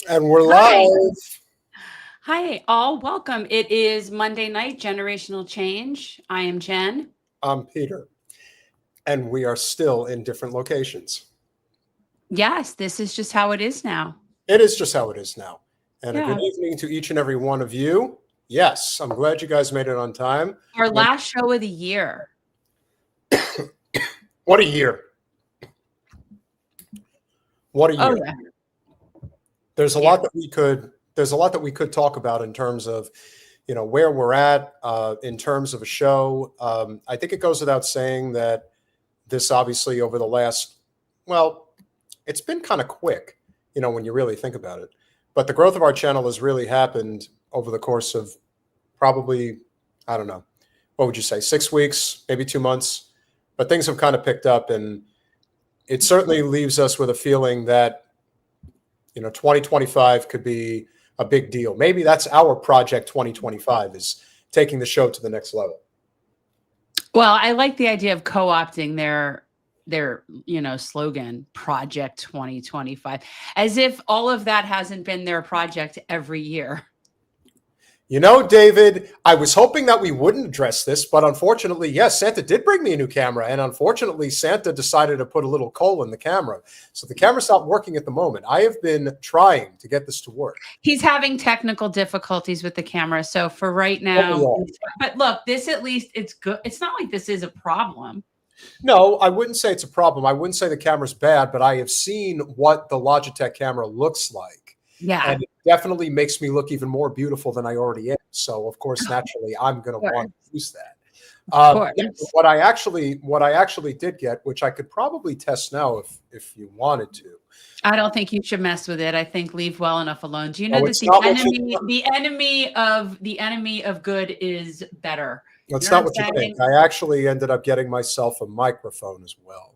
And we're live. Hi, all. Welcome. It is Monday night, Generational Change. I am Jen. I'm Peter. And we are still in different locations. Yes, this is just how it is now. It is just how it is now. And a good evening to each and every one of you. Yes, I'm glad you guys made it on time. Our last show of the year. What a year. What a year. Oh, yeah. There's a lot that we could talk about in terms of, you know, where we're at in terms of a show. I think it goes without saying that this obviously over the last, well, it's been kind of quick, you know, when you really think about it. But the growth of our channel has really happened over the course of probably, I don't know, what would you say, 6 weeks, maybe 2 months. But things have kind of picked up, and it certainly leaves us with a feeling that, you know, 2025 could be a big deal. Maybe that's our project 2025, is taking the show to the next level. Well, I like the idea of co-opting their you know, slogan, Project 2025, as if all of that hasn't been their project every year. You know, David, I was hoping that we wouldn't address this, but unfortunately, yes, Santa did bring me a new camera. And unfortunately, Santa decided to put a little coal in the camera. So the camera stopped working at the moment. I have been trying to get this to work. He's having technical difficulties with the camera. So for right now, but look, this at least it's good. It's not like this is a problem. No, I wouldn't say it's a problem. I wouldn't say the camera's bad, but I have seen what the Logitech camera looks like. Yeah. And it definitely makes me look even more beautiful than I already am. So, of course, naturally, I'm going to want to use that. What I actually did get, which I could probably test now if you wanted to. I don't think you should mess with it. I think leave well enough alone. Do you know that the enemy of good is better? That's not what you think. I actually ended up getting myself a microphone as well.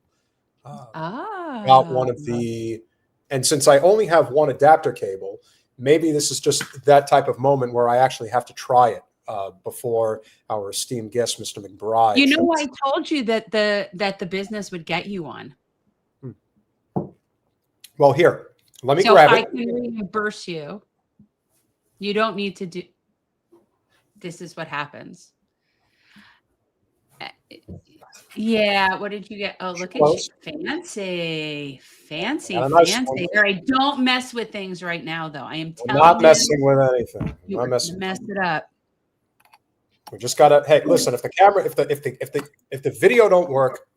Got one of the. And since I only have one adapter cable, maybe this is just that type of moment where I actually have to try it before our esteemed guest, Mr. McBride. You know, I told you that the business would get you one. Well, here, let me grab it. I can reimburse you. You don't need to do. This is what happens. Yeah, what did you get? Oh, look at you. Fancy. All right, don't mess with things right now, though. I am not messing with anything. You messed it up. We just gotta. Hey, listen. If the camera, if the video don't work,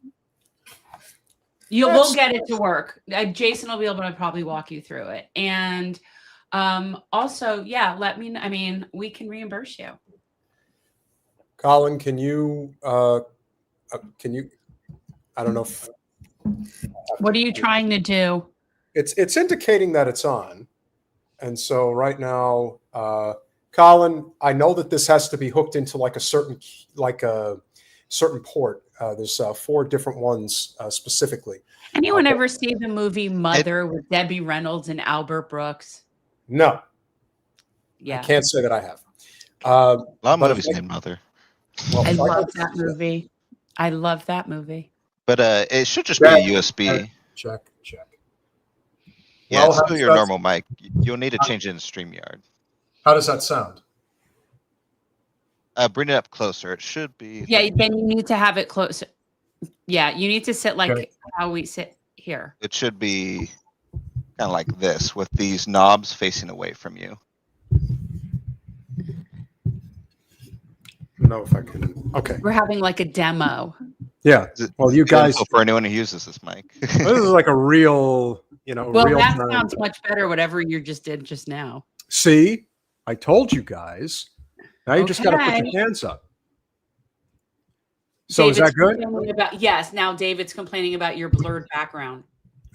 we'll get it to work. Jason will be able to probably walk you through it. And Also, yeah, I mean, we can reimburse you. Colin, can you, I don't know if. What are you trying to do? It's indicating that it's on. And so right now, Colin, I know that this has to be hooked into like a certain port. There's 4 different ones specifically. Anyone ever see the movie Mother with Debbie Reynolds and Albert Brooks? No. Yeah. I can't say that I have. A lot of movies named Mother. Well, I love that movie. I love that movie. But it should just be a USB. Check. Yeah, it's still your normal mic. You'll need to change it in StreamYard. How does that sound? Bring it up closer. It should be. Yeah, then you need to have it closer. Yeah, you need to sit like how we sit here. It should be kind of like this with these knobs facing away from you. No, if I can. Okay. We're having like a demo. Yeah. Well, you guys. For anyone who uses this mic. This is like a real, Well, real that time. sounds much better. Whatever you just did just now. See, I told you guys. Now you just got to put your hands up. So David's is that good? Yes. Now David's complaining about your blurred background.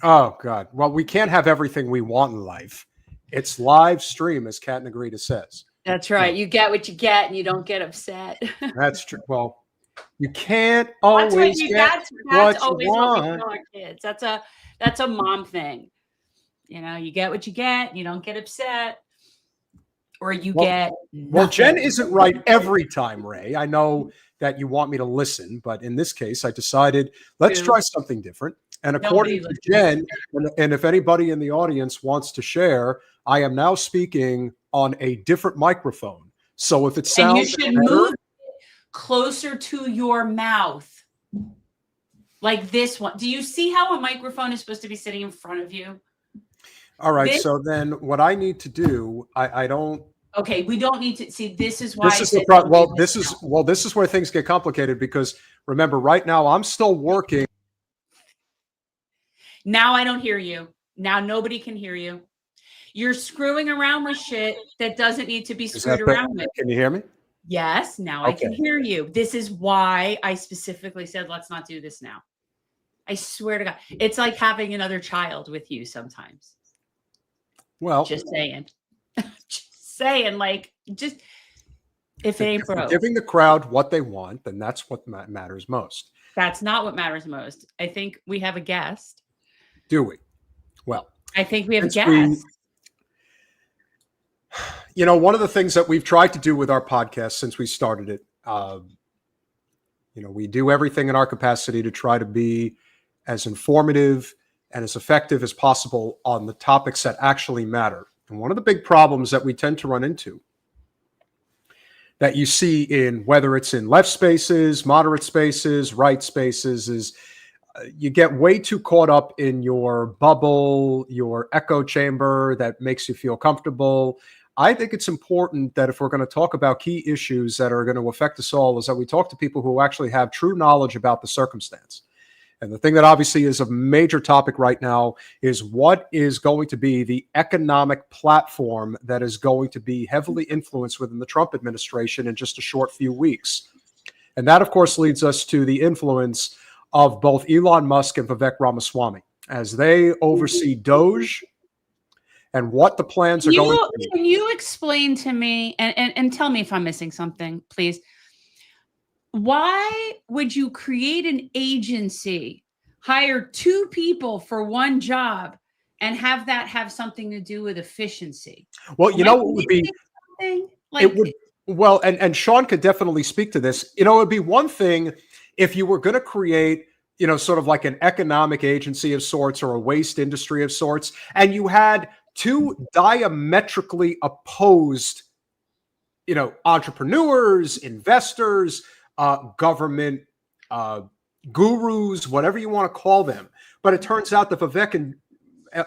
Oh God. Well, we can't have everything we want in life. It's live stream, as Kat Negrita says. That's right. You get what you get, and you don't get upset. That's true. Well, you can't always that's what always you what we want. tell our kids. That's a mom thing. You get what you get. You don't get upset, or you get. Well, Jen isn't right every time, Ray. I know that you want me to listen, but in this case, I decided let's try something different. And according to Jen, and if anybody in the audience wants to share, I am now speaking on a different microphone. So if it sounds, and you should move it closer to your mouth, like this one. Do you see how a microphone is supposed to be sitting in front of you? All right. So then, what I need to do, I don't. Okay, we don't need to see. This is why. This is the problem. This is where things get complicated because remember, right now I'm still working. Now I don't hear you. Now nobody can hear you. You're screwing around with shit that doesn't need to be screwed around with. Can you hear me? Yes. Now I can hear you. This is why I specifically said, let's not do this now. I swear to God. It's like having another child with you sometimes. Well, just saying. Just saying, if it ain't broke. Giving the crowd what they want, then that's what matters most. That's not what matters most. I think we have a guest. Do we? Well, I think we have a guest. One of the things that we've tried to do with our podcast since we started it, we do everything in our capacity to try to be as informative and as effective as possible on the topics that actually matter. And one of the big problems that we tend to run into that you see in whether it's in left spaces, moderate spaces, right spaces is you get way too caught up in your bubble, your echo chamber that makes you feel comfortable. I think it's important that if we're going to talk about key issues that are going to affect us all, is that we talk to people who actually have true knowledge about the circumstance. And the thing that obviously is a major topic right now is what is going to be the economic platform that is going to be heavily influenced within the Trump administration in just a short few weeks. And that, of course, leads us to the influence of both Elon Musk and Vivek Ramaswamy as they oversee Doge and what the plans are going to be. Can you explain to me and tell me if I'm missing something, please? Why would you create an agency, hire 2 people for one job, and have that have something to do with efficiency? Well, what would be it would well, and Sean could definitely speak to this. It would be one thing if you were going to create, sort of like an economic agency of sorts or a waste industry of sorts, and you had 2 diametrically opposed, entrepreneurs, investors, government gurus, whatever you want to call them. But it turns out that Vivek and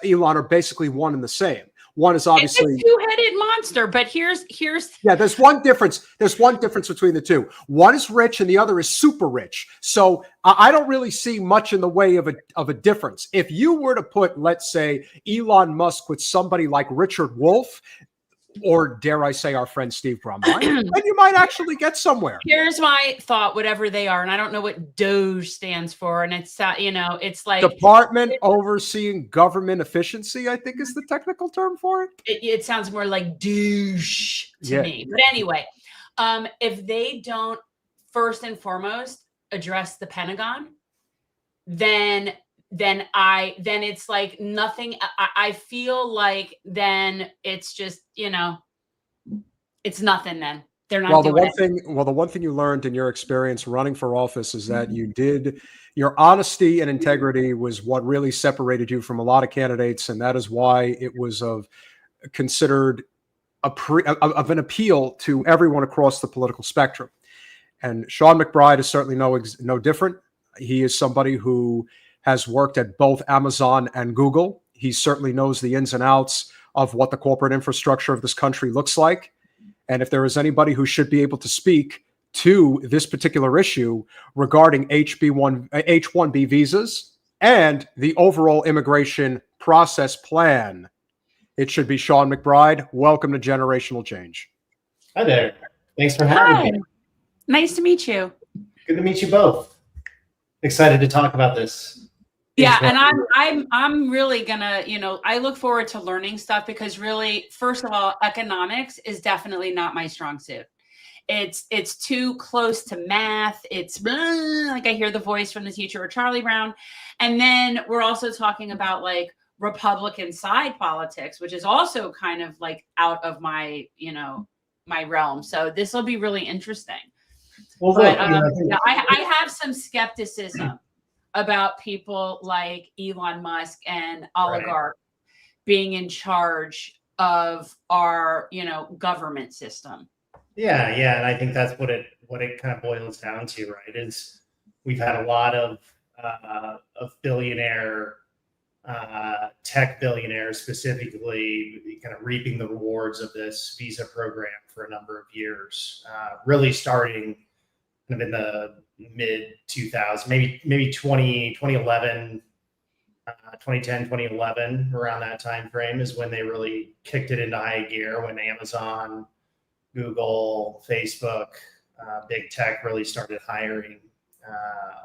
Elon are basically one and the same. One is obviously it's a two-headed monster, but here's yeah. There's one difference. There's one difference between the two. One is rich, and the other is super rich. So I don't really see much in the way of a difference. If you were to put, let's say, Elon Musk with somebody like Richard Wolff, or dare I say our friend Steve Brumby, then you might actually get somewhere. Here's my thought, whatever they are, and I don't know what Doge stands for, and it's it's like Department Overseeing Government Efficiency, I think is the technical term for it. It sounds more like douche to me. But anyway, if they don't first and foremost address the Pentagon, then it's like nothing. I feel like then it's just, it's nothing then. They're not doing it. The one thing you learned in your experience running for office is that your honesty and integrity was what really separated you from a lot of candidates. And that is why it was considered of an appeal to everyone across the political spectrum. And Sean McBride is certainly no different. He is somebody who has worked at both Amazon and Google. He certainly knows the ins and outs of what the corporate infrastructure of this country looks like. And if there is anybody who should be able to speak to this particular issue regarding H-1B visas and the overall immigration process plan, it should be Sean McBride. Welcome to Generational Change. Hi there. Thanks for having me. Nice to meet you. Good to meet you both. Excited to talk about this. Yeah, and I'm really gonna, I look forward to learning stuff because really, first of all, economics is definitely not my strong suit. It's too close to math. It's like I hear the voice from the teacher or Charlie Brown. And then we're also talking about like Republican side politics, which is also kind of like out of my, my realm. So this will be really interesting. Well, but I have some skepticism about people like Elon Musk and oligarchs being in charge of our, government system. Yeah, and I think that's what it kind of boils down to, right? Is we've had a lot of billionaire, tech billionaires specifically, kind of reaping the rewards of this visa program for a number of years, really starting kind of in the mid 2000s, maybe 2011, 2010, 2011, around that time frame is when they really kicked it into high gear, when Amazon, Google, Facebook, big tech really started hiring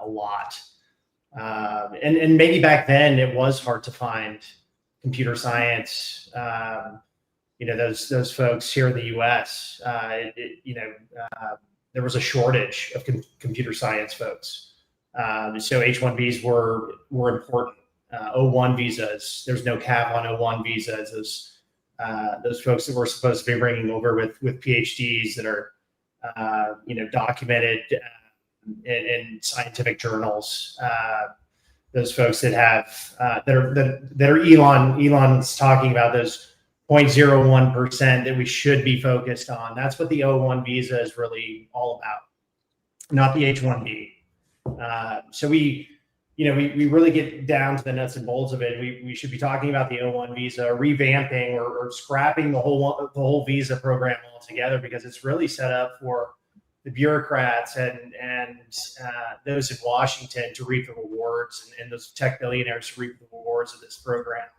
a lot. And maybe back then it was hard to find computer science, those folks here in the US, there was a shortage of computer science folks. So H-1Bs were important. O-1 visas, there's no cap on O-1 visas. Those folks that we're supposed to be bringing over with PhDs that are, documented in scientific journals. Those folks that have that are Elon's talking about, those 0.01% that we should be focused on. That's what the O-1 visa is really all about, not the H-1B. So we really get down to the nuts and bolts of it. We should be talking about the O-1 visa, revamping or scrapping the whole visa program altogether, because it's really set up for the bureaucrats and those in Washington to reap the rewards, and those tech billionaires to reap the rewards of this program.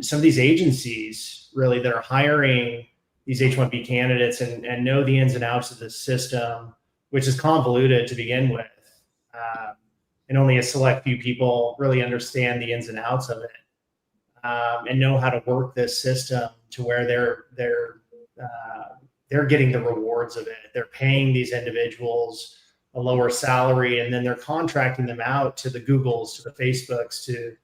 Some of these agencies really that are hiring these H-1B candidates and know the ins and outs of the system, which is convoluted to begin with, and only a select few people really understand the ins and outs of it, and know how to work this system to where they're getting the rewards of it. They're paying these individuals a lower salary, and then they're contracting them out to the Googles, to the Facebooks, to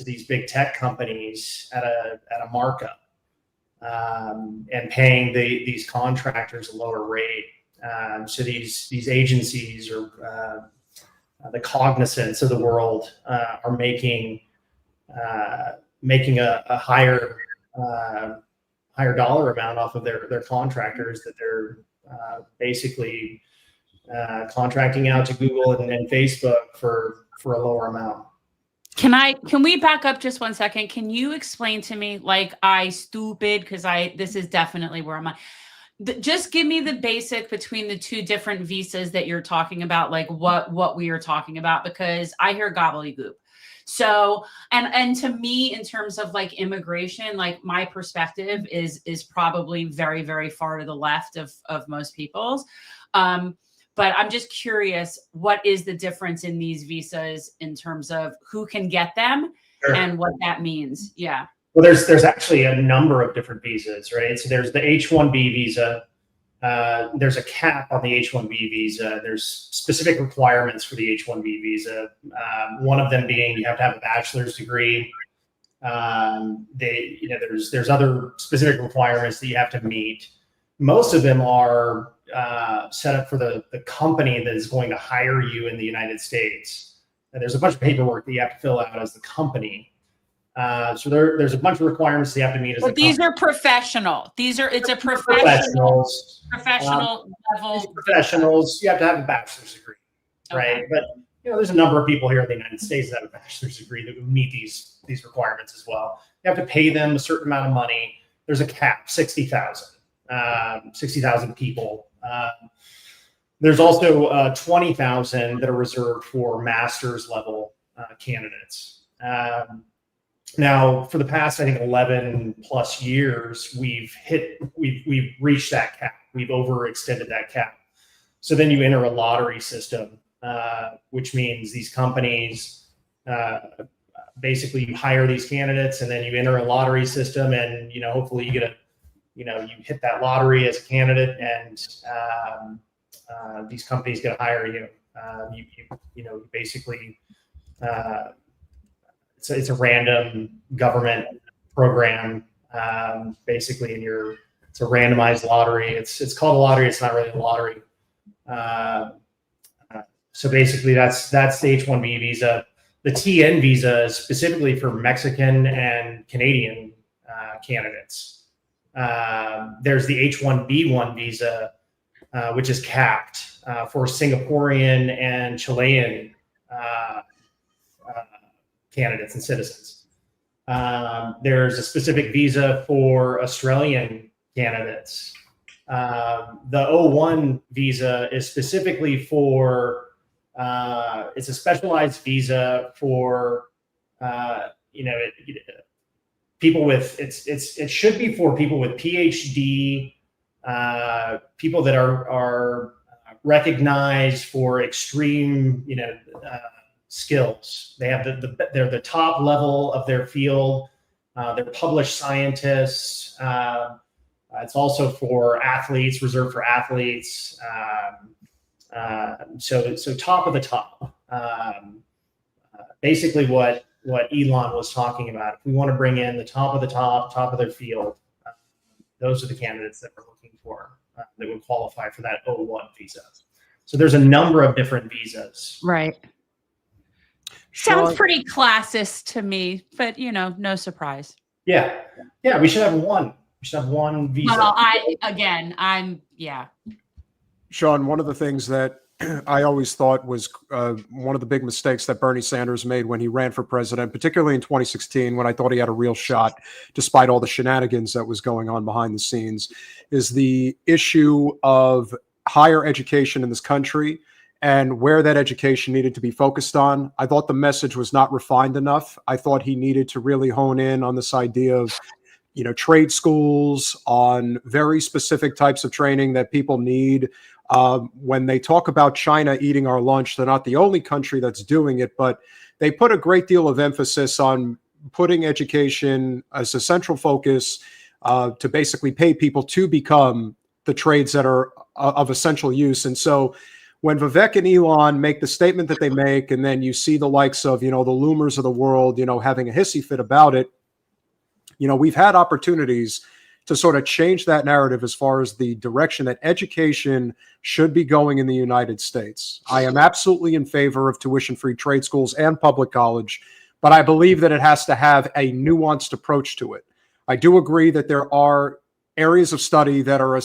these big tech companies at a markup, and paying these contractors a lower rate. So these agencies or the Cognizants of the world are making a higher dollar amount off of their contractors that they're basically contracting out to Google and Facebook for a lower amount. Can we back up just 1 second? Can you explain to me, like, because this is definitely where I'm at. Just give me the basic between the two different visas that you're talking about, like what we are talking about, because I hear gobbledygook. So, and to me, in terms of like immigration, like my perspective is probably very, very far to the left of most people's. But I'm just curious, what is the difference in these visas in terms of who can get them and what that means? Yeah. Well, there's actually a number of different visas, right? So there's the H-1B visa. There's a cap on the H-1B visa. There's specific requirements for the H-1B visa. One of them being you have to have a bachelor's degree. There's other specific requirements that you have to meet. Most of them are set up for the company that is going to hire you in the United States. And there's a bunch of paperwork that you have to fill out as the company. So there's a bunch of requirements that you have to meet as a company. These are professional. It's a professional level. Professionals, you have to have a bachelor's degree, right? Okay. But there's a number of people here in the United States that have a bachelor's degree that would meet these requirements as well. You have to pay them a certain amount of money. There's a cap, 60,000 people. There's also 20,000 that are reserved for master's level candidates. Now, for the past, I think 11 plus years, we've reached that cap. We've overextended that cap. So then you enter a lottery system, which means these companies basically you hire these candidates, and then you enter a lottery system, and hopefully you get you hit that lottery as a candidate, and these companies get to hire you. Basically. It's a random government program, basically, and it's a randomized lottery. It's called a lottery. It's not really a lottery. So basically, that's the H-1B visa. The TN visa is specifically for Mexican and Canadian candidates. There's the H-1B1 visa, which is capped for Singaporean and Chilean candidates and citizens. There's a specific visa for Australian candidates. The O1 visa is specifically for, it's a specialized visa for, people with, it should be for people with PhD, people that are recognized for extreme, skills. They have they're the top level of their field. They're published scientists. It's also for athletes, reserved for athletes. So top of the top. Basically, what Elon was talking about. If we want to bring in the top of the top of their field, those are the candidates that we're looking for that would qualify for that O1 visa. So there's a number of different visas. Right. Sounds pretty classist to me, but no surprise. Yeah. We should have one. We should have one visa. Well, Sean, one of the things that I always thought was one of the big mistakes that Bernie Sanders made when he ran for president, particularly in 2016, when I thought he had a real shot, despite all the shenanigans that was going on behind the scenes, is the issue of higher education in this country and where that education needed to be focused on. I thought the message was not refined enough. I thought he needed to really hone in on this idea of, trade schools, on very specific types of training that people need. When they talk about China eating our lunch, they're not the only country that's doing it, but they put a great deal of emphasis on putting education as a central focus to basically pay people to become the trades that are of essential use. And so when Vivek and Elon make the statement that they make, and then you see the likes of, the Loomers of the world, having a hissy fit about it, we've had opportunities to sort of change that narrative as far as the direction that education should be going in the United States. I am absolutely in favor of tuition-free trade schools and public college, but I believe that it has to have a nuanced approach to it. I do agree that there are areas of study that are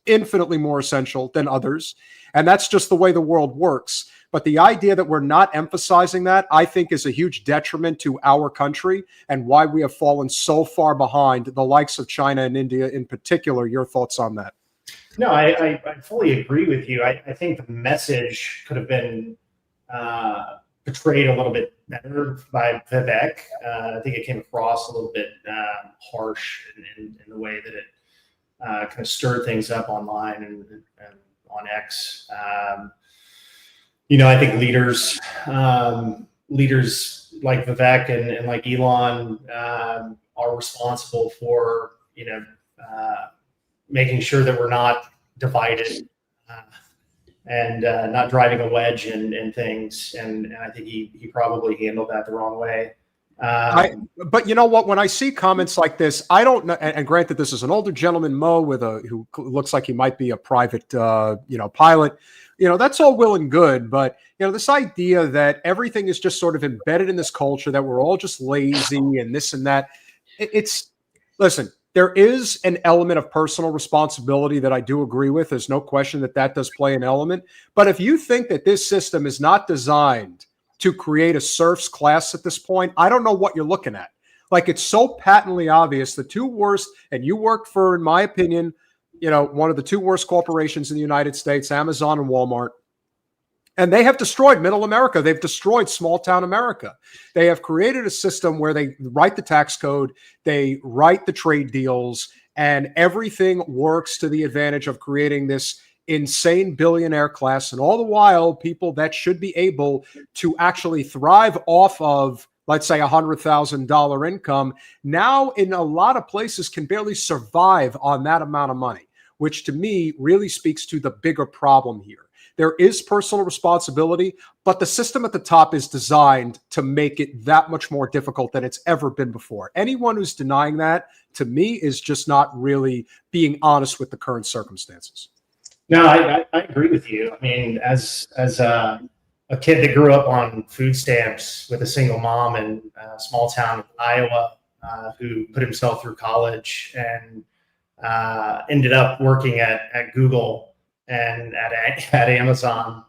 infinitely more essential than others. And that's just the way the world works. But the idea that we're not emphasizing that, I think, is a huge detriment to our country and why we have fallen so far behind the likes of China and India in particular. Your thoughts on that? No, I fully agree with you. I think the message could have been portrayed a little bit better by Vivek. I think it came across a little bit harsh in the way that it kind of stirred things up online and on X. I think leaders like Vivek and like Elon are responsible for, making sure that we're not divided and not driving a wedge in things. And I think he probably handled that the wrong way. But you know what? When I see comments like this, I don't know. And granted, this is an older gentleman, Mo, who looks like he might be a private, pilot. That's all well and good. But this idea that everything is just sort of embedded in this culture, that we're all just lazy and this and that. Listen. There is an element of personal responsibility that I do agree with. There's no question that does play an element. But if you think that this system is not designed to create a serfs class at this point, I don't know what you're looking at. Like, it's so patently obvious. The two worst, and you work for, in my opinion, one of the two worst corporations in the United States, Amazon and Walmart. And they have destroyed middle America. They've destroyed small town America. They have created a system where they write the tax code, they write the trade deals, and everything works to the advantage of creating this insane billionaire class. And all the while, people that should be able to actually thrive off of, let's say, $100,000 income, now in a lot of places can barely survive on that amount of money, which to me really speaks to the bigger problem here. There is personal responsibility, but the system at the top is designed to make it that much more difficult than it's ever been before. Anyone who's denying that, to me, is just not really being honest with the current circumstances. No, I agree with you. I mean, as a kid that grew up on food stamps with a single mom in a small town in Iowa, who put himself through college and ended up working at Google and at Amazon,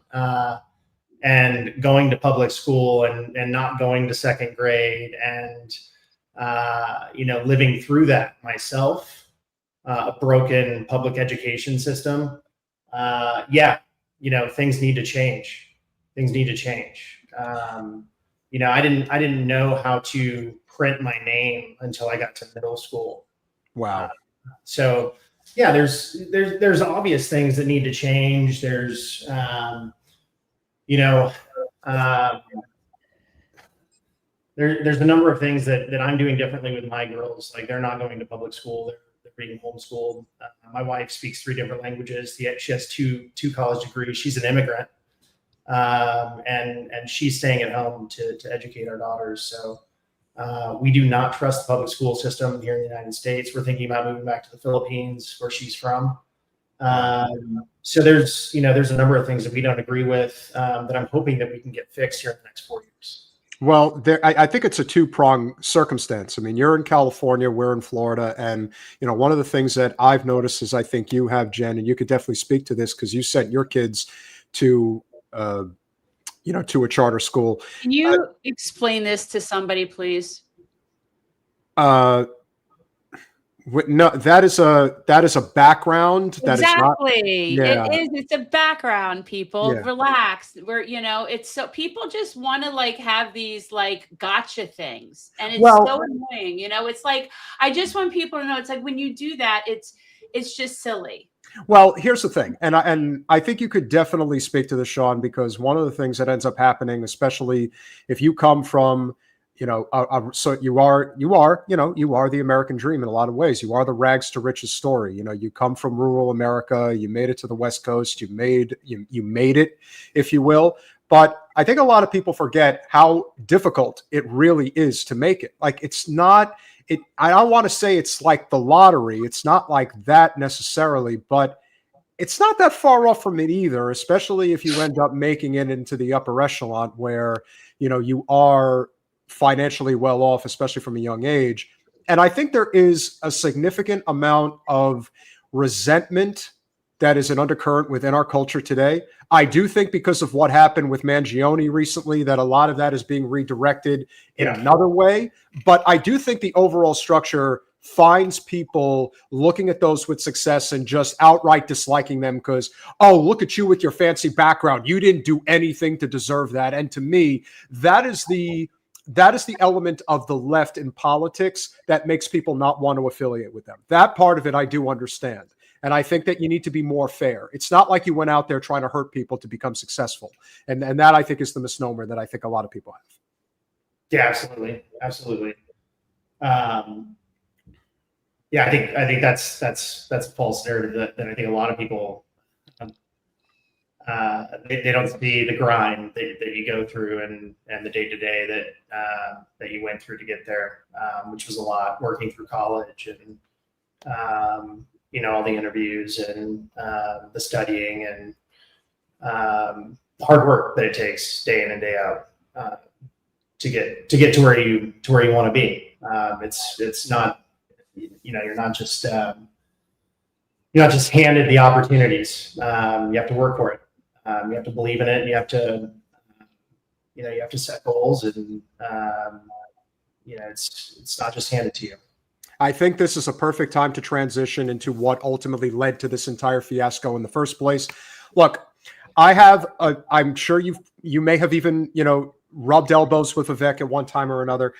and going to public school and not going to second grade, and living through that myself, a broken public education system. Things need to change. Things need to change. I didn't know how to print my name until I got to middle school. Wow. Yeah, there's obvious things that need to change. There's, there's a number of things that I'm doing differently with my girls. Like, they're not going to public school. They're being homeschooled. My wife speaks 3 different languages. She has two college degrees. She's an immigrant, and she's staying at home to educate our daughters. So. We do not trust the public school system here in the United States. We're thinking about moving back to the Philippines, where she's from. So there's a number of things that we don't agree with, that I'm hoping that we can get fixed here in the next 4 years. Well, I think it's a two-pronged circumstance. I mean, you're in California, we're in Florida, and one of the things that I've noticed is, I think you have, Jen, and you could definitely speak to this because you sent your kids to to a charter school. Can you explain this to somebody, please? No, that is a background. That Exactly. is not, yeah. It is. It's a background, people. Yeah. Relax. It's so people just want to have these gotcha things. And it's so annoying. It's like, I just want people to know, it's like, when you do that, it's just silly. Well, here's the thing, and I think you could definitely speak to this, Sean, because one of the things that ends up happening, especially if you come from, so you are the American dream in a lot of ways. You are the rags to riches story. You come from rural America, you made it to the West Coast, you made it, if you will. But I think a lot of people forget how difficult it really is to make it. Like, it's not. I don't want to say it's like the lottery. It's not like that necessarily, but it's not that far off from it either, especially if you end up making it into the upper echelon where, you are financially well off, especially from a young age. And I think there is a significant amount of resentment that is an undercurrent within our culture today. I do think because of what happened with Mangione recently, that a lot of that is being redirected in another way. But I do think the overall structure finds people looking at those with success and just outright disliking them because, oh, look at you with your fancy background. You didn't do anything to deserve that. And to me, that is the element of the left in politics that makes people not want to affiliate with them. That part of it I do understand. And I think that you need to be more fair. It's not like you went out there trying to hurt people to become successful. And that I think is the misnomer that I think a lot of people have. Yeah, absolutely. Absolutely. Yeah, I think that's a false narrative that I think a lot of people they don't see the grind that you go through and the day to day that you went through to get there, which was a lot, working through college and all the interviews and the studying and hard work that it takes day in and day out to get to where you want to be. It's not. You're not just handed the opportunities. You have to work for it. You have to believe in it. And you have to, you have to set goals, and it's not just handed to you. I think this is a perfect time to transition into what ultimately led to this entire fiasco in the first place. Look, I'm sure you may have even, rubbed elbows with Vivek at one time or another.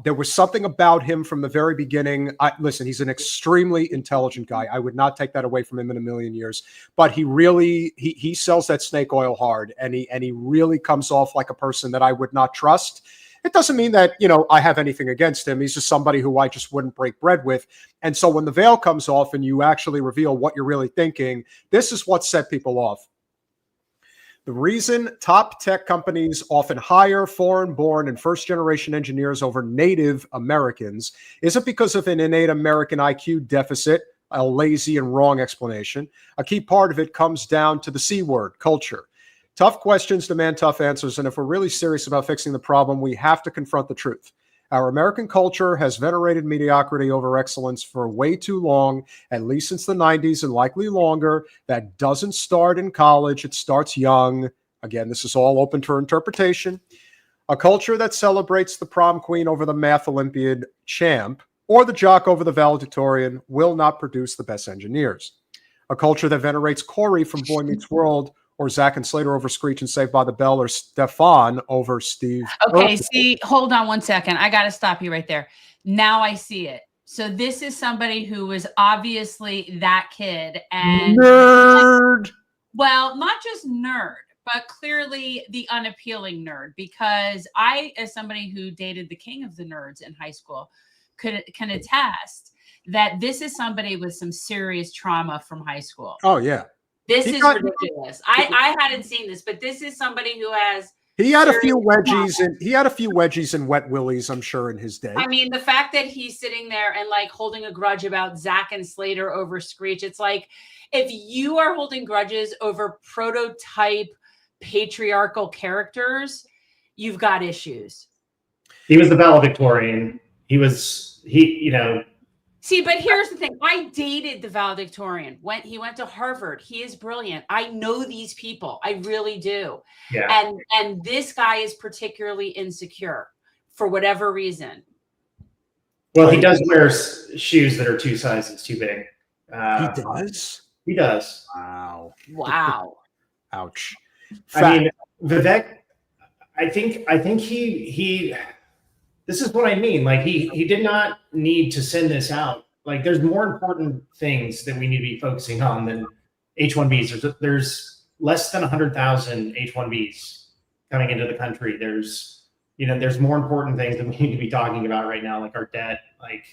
There was something about him from the very beginning. Listen, he's an extremely intelligent guy. I would not take that away from him in a million years. But he really he sells that snake oil hard, and he really comes off like a person that I would not trust. It doesn't mean that, I have anything against him. He's just somebody who I just wouldn't break bread with. And so when the veil comes off and you actually reveal what you're really thinking, this is what set people off. The reason top tech companies often hire foreign-born and first-generation engineers over native Americans isn't because of an innate American IQ deficit, a lazy and wrong explanation. A key part of it comes down to the C word, culture. Tough questions demand tough answers, and if we're really serious about fixing the problem, we have to confront the truth. Our American culture has venerated mediocrity over excellence for way too long, at least since the 90s and likely longer. That doesn't start in college. It starts young. Again, this is all open to interpretation. A culture that celebrates the prom queen over the math Olympiad champ or the jock over the valedictorian will not produce the best engineers. A culture that venerates Corey from Boy Meets World or Zach and Slater over Screech and Saved by the Bell, or Stefan over Steve. Okay, see, hold on one second. I got to stop you right there. Now I see it. So this is somebody who was obviously that kid. And nerd. Well, not just nerd, but clearly the unappealing nerd, because I, as somebody who dated the king of the nerds in high school, can attest that this is somebody with some serious trauma from high school. Oh, yeah. This is ridiculous. I hadn't seen this, but this is somebody who has. He had a few wedgies and wet willies, I'm sure, in his day. I mean, the fact that he's sitting there and like holding a grudge about Zach and Slater over Screech, it's like if you are holding grudges over prototype patriarchal characters, you've got issues. He was the valedictorian. See, but here's the thing. I dated the valedictorian. He went to Harvard. He is brilliant. I know these people. I really do. Yeah. And this guy is particularly insecure for whatever reason. Well, he does wear shoes that are 2 sizes too big. He does? He does. Wow. Ouch. I mean, Vivek, I think he this is what I mean. Like he did not need to send this out. Like there's more important things that we need to be focusing on than H-1Bs. There's less than 100,000 H-1Bs coming into the country. There's more important things that we need to be talking about right now, like our debt. Like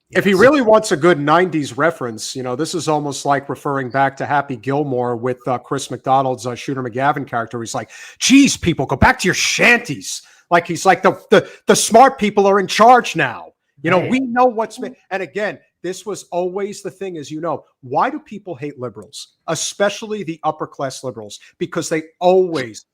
if he really wants a good 90s reference, this is almost like referring back to Happy Gilmore with Chris McDonald's Shooter McGavin character. He's like, geez, people, go back to your shanties. Like he's like the smart people are in charge now. Right. We know what's been. And again, this was always the thing, as you know. Why do people hate liberals, especially the upper class liberals? Because they always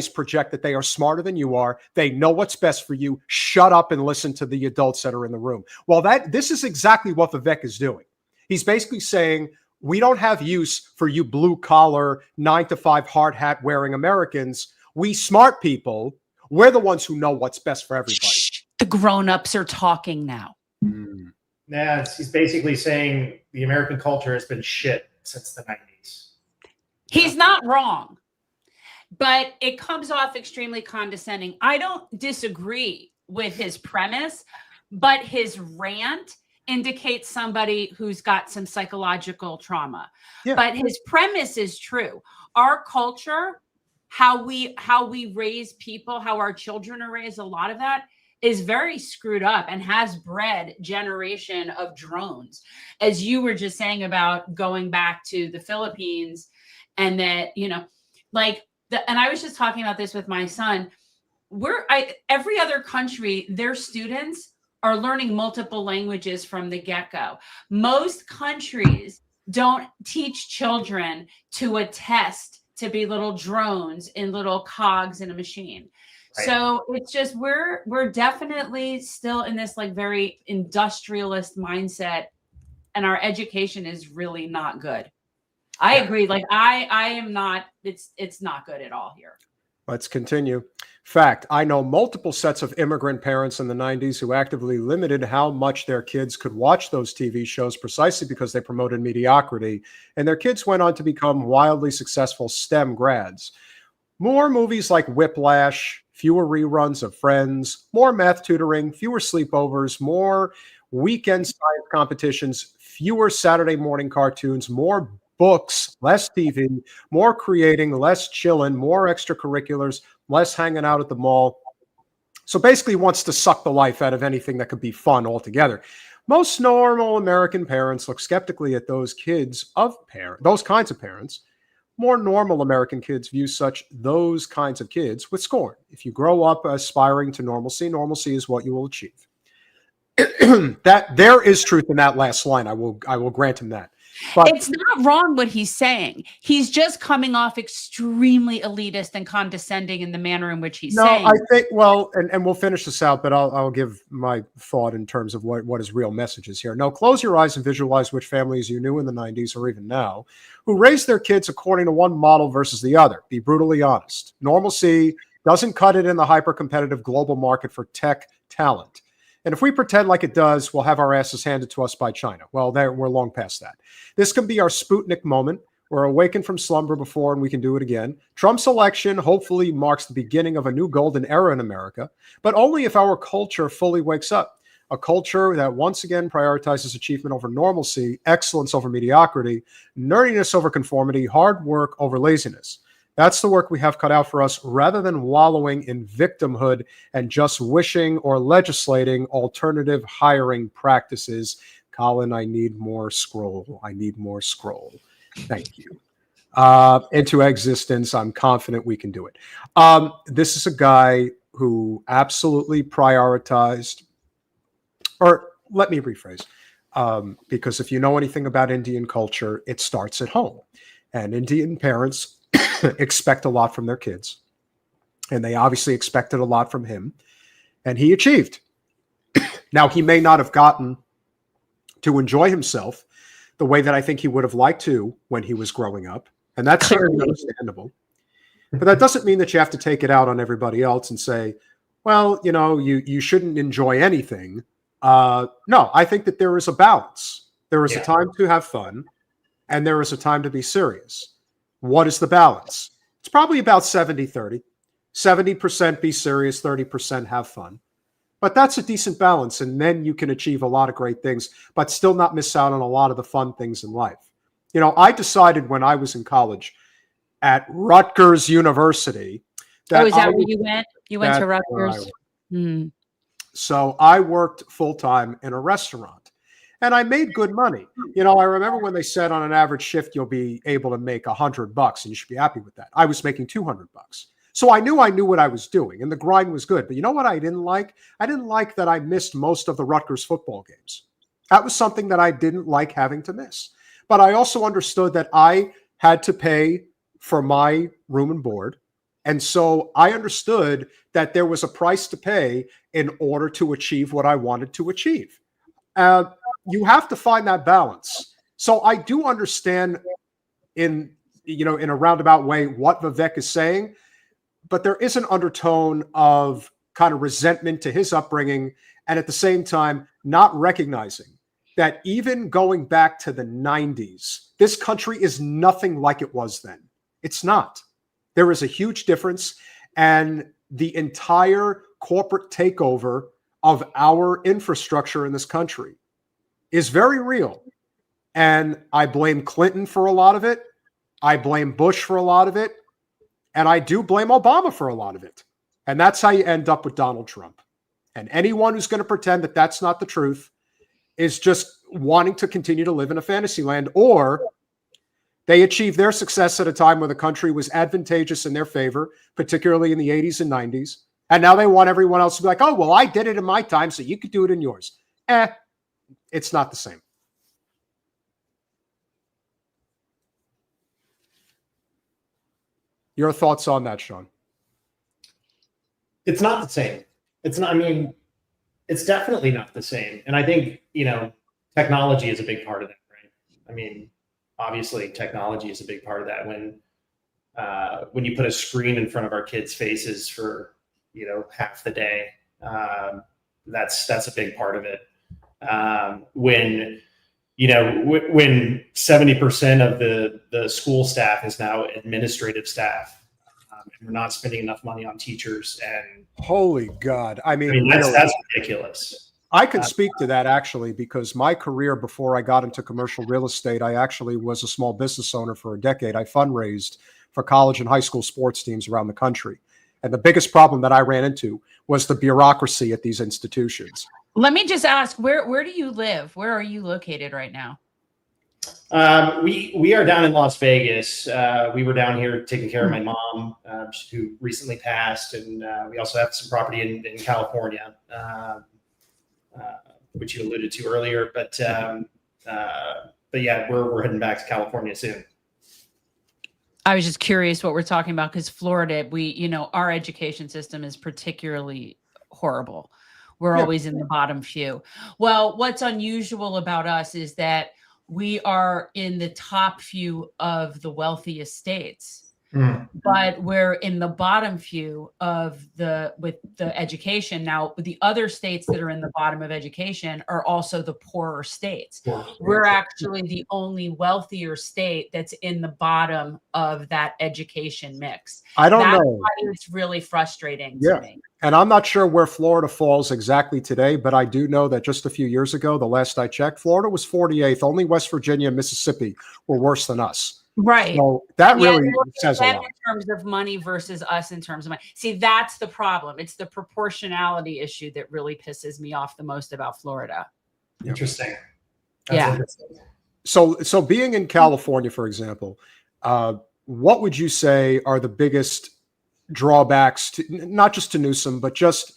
project that they are smarter than you are. They know what's best for you. Shut up and listen to the adults that are in the room. Well, this is exactly what Vivek is doing. He's basically saying, We don't have use for you blue collar, 9-to-5 hard hat wearing Americans. We smart people, we're the ones who know what's best for everybody. Shh, the grown-ups are talking now. Yeah, he's basically saying the American culture has been shit since the 90s. He's not wrong, but it comes off extremely condescending. I don't disagree with his premise, but his rant indicates somebody who's got some psychological trauma. Yeah. But his premise is true. Our culture, how we raise people, how our children are raised, a lot of that is very screwed up and has bred generation of drones. As you were just saying about going back to the Philippines, and that, and I was just talking about this with my son. Every other country, their students are learning multiple languages from the get-go. Most countries don't teach children to a test to be little drones and little cogs in a machine. Right. So it's just we're definitely still in this very industrialist mindset, and our education is really not good. I agree. I am not. It's not good at all here. Let's continue. Fact, I know multiple sets of immigrant parents in the 90s who actively limited how much their kids could watch those TV shows precisely because they promoted mediocrity, and their kids went on to become wildly successful STEM grads. More movies like Whiplash, fewer reruns of Friends, more math tutoring, fewer sleepovers, more weekend science competitions, fewer Saturday morning cartoons, more books, less TV, more creating, less chilling, more extracurriculars, less hanging out at the mall. So basically wants to suck the life out of anything that could be fun altogether. Most normal American parents look skeptically at those kinds of parents. More normal American kids view those kinds of kids with scorn. If you grow up aspiring to normalcy, normalcy is what you will achieve. That there is truth in that last line. I will grant him that. But it's not wrong what he's saying. He's just coming off extremely elitist and condescending in the manner in which he's saying. No, I think, and we'll finish this out, but I'll give my thought in terms of what his real message is here. No, close your eyes and visualize which families you knew in the 90s or even now who raised their kids according to one model versus the other. Be brutally honest. Normalcy doesn't cut it in the hyper-competitive global market for tech talent. And if we pretend like it does, we'll have our asses handed to us by China. Well, we're long past that. This can be our Sputnik moment. We're awakened from slumber before, and we can do it again. Trump's election hopefully marks the beginning of a new golden era in America, but only if our culture fully wakes up. A culture that once again prioritizes achievement over normalcy, excellence over mediocrity, nerdiness over conformity, hard work over laziness. That's the work we have cut out for us, rather than wallowing in victimhood and just wishing or legislating alternative hiring practices. Colin, I need more scroll. I need more scroll. Thank you. Into existence. I'm confident we can do it. This is a guy who absolutely prioritized, or let me rephrase, because if you know anything about Indian culture, it starts at home. And Indian parents expect a lot from their kids, and they obviously expected a lot from him, and he achieved. Now, he may not have gotten to enjoy himself the way that I think he would have liked to when he was growing up, and that's certainly understandable. But that doesn't mean that you have to take it out on everybody else and say, well, you shouldn't enjoy anything. No, I think that there is a balance. There is a time to have fun, and there is a time to be serious. What is the balance? It's probably about 70-30. 70% be serious, 30% have fun. But that's a decent balance, and then you can achieve a lot of great things, but still not miss out on a lot of the fun things in life. I decided when I was in college at Rutgers University. Is that where you went? You went to Rutgers? So I worked full-time in a restaurant. And I made good money. I remember when they said on an average shift, you'll be able to make $100 and you should be happy with that. I was making $200. So I knew what I was doing, and the grind was good. But you know what I didn't like? I didn't like that I missed most of the Rutgers football games. That was something that I didn't like having to miss. But I also understood that I had to pay for my room and board. And so I understood that there was a price to pay in order to achieve what I wanted to achieve. You have to find that balance. So I do understand in a roundabout way what Vivek is saying, but there is an undertone of kind of resentment to his upbringing, and at the same time, not recognizing that even going back to the 90s, this country is nothing like it was then. It's not. There is a huge difference, and the entire corporate takeover of our infrastructure in this country is very real. And I blame Clinton for a lot of it. I blame Bush for a lot of it. And I do blame Obama for a lot of it. And that's how you end up with Donald Trump. And anyone who's going to pretend that that's not the truth is just wanting to continue to live in a fantasy land, or they achieved their success at a time when the country was advantageous in their favor, particularly in the 80s and 90s. And now they want everyone else to be like, oh, well, I did it in my time, so you could do it in yours. It's not the same. Your thoughts on that, Sean? It's not the same. It's not, I mean, it's definitely not the same. And I think, technology is a big part of that, right? I mean, obviously technology is a big part of that. When you put a screen in front of our kids' faces for, half the day, that's a big part of it. When 70% of the school staff is now administrative staff, and we're not spending enough money on teachers, and holy God, I mean that's ridiculous. I can speak to that actually, because my career before I got into commercial real estate, I actually was a small business owner for a decade. I fundraised for college and high school sports teams around the country. And the biggest problem that I ran into was the bureaucracy at these institutions. Let me just ask, where do you live? Where are you located right now? We are down in Las Vegas. We were down here taking care of my mom, who recently passed, and we also have some property in California, which you alluded to earlier. But yeah, we're heading back to California soon. I was just curious what we're talking about, because Florida, our education system is particularly horrible. We're always in the bottom few. Well, what's unusual about us is that we are in the top few of the wealthiest states, but we're in the bottom few with the education. Now, the other states that are in the bottom of education are also the poorer states. We're actually the only wealthier state that's in the bottom of that education mix. I don't know. Why it's really frustrating to me. And I'm not sure where Florida falls exactly today, but I do know that just a few years ago, the last I checked, Florida was 48th. Only West Virginia and Mississippi were worse than us. Right. So that really says a lot. In terms of money versus us in terms of money. See, that's the problem. It's the proportionality issue that really pisses me off the most about Florida. Interesting. Interesting. So being in California, for example, what would you say are the biggest drawbacks to, not just to Newsom, but just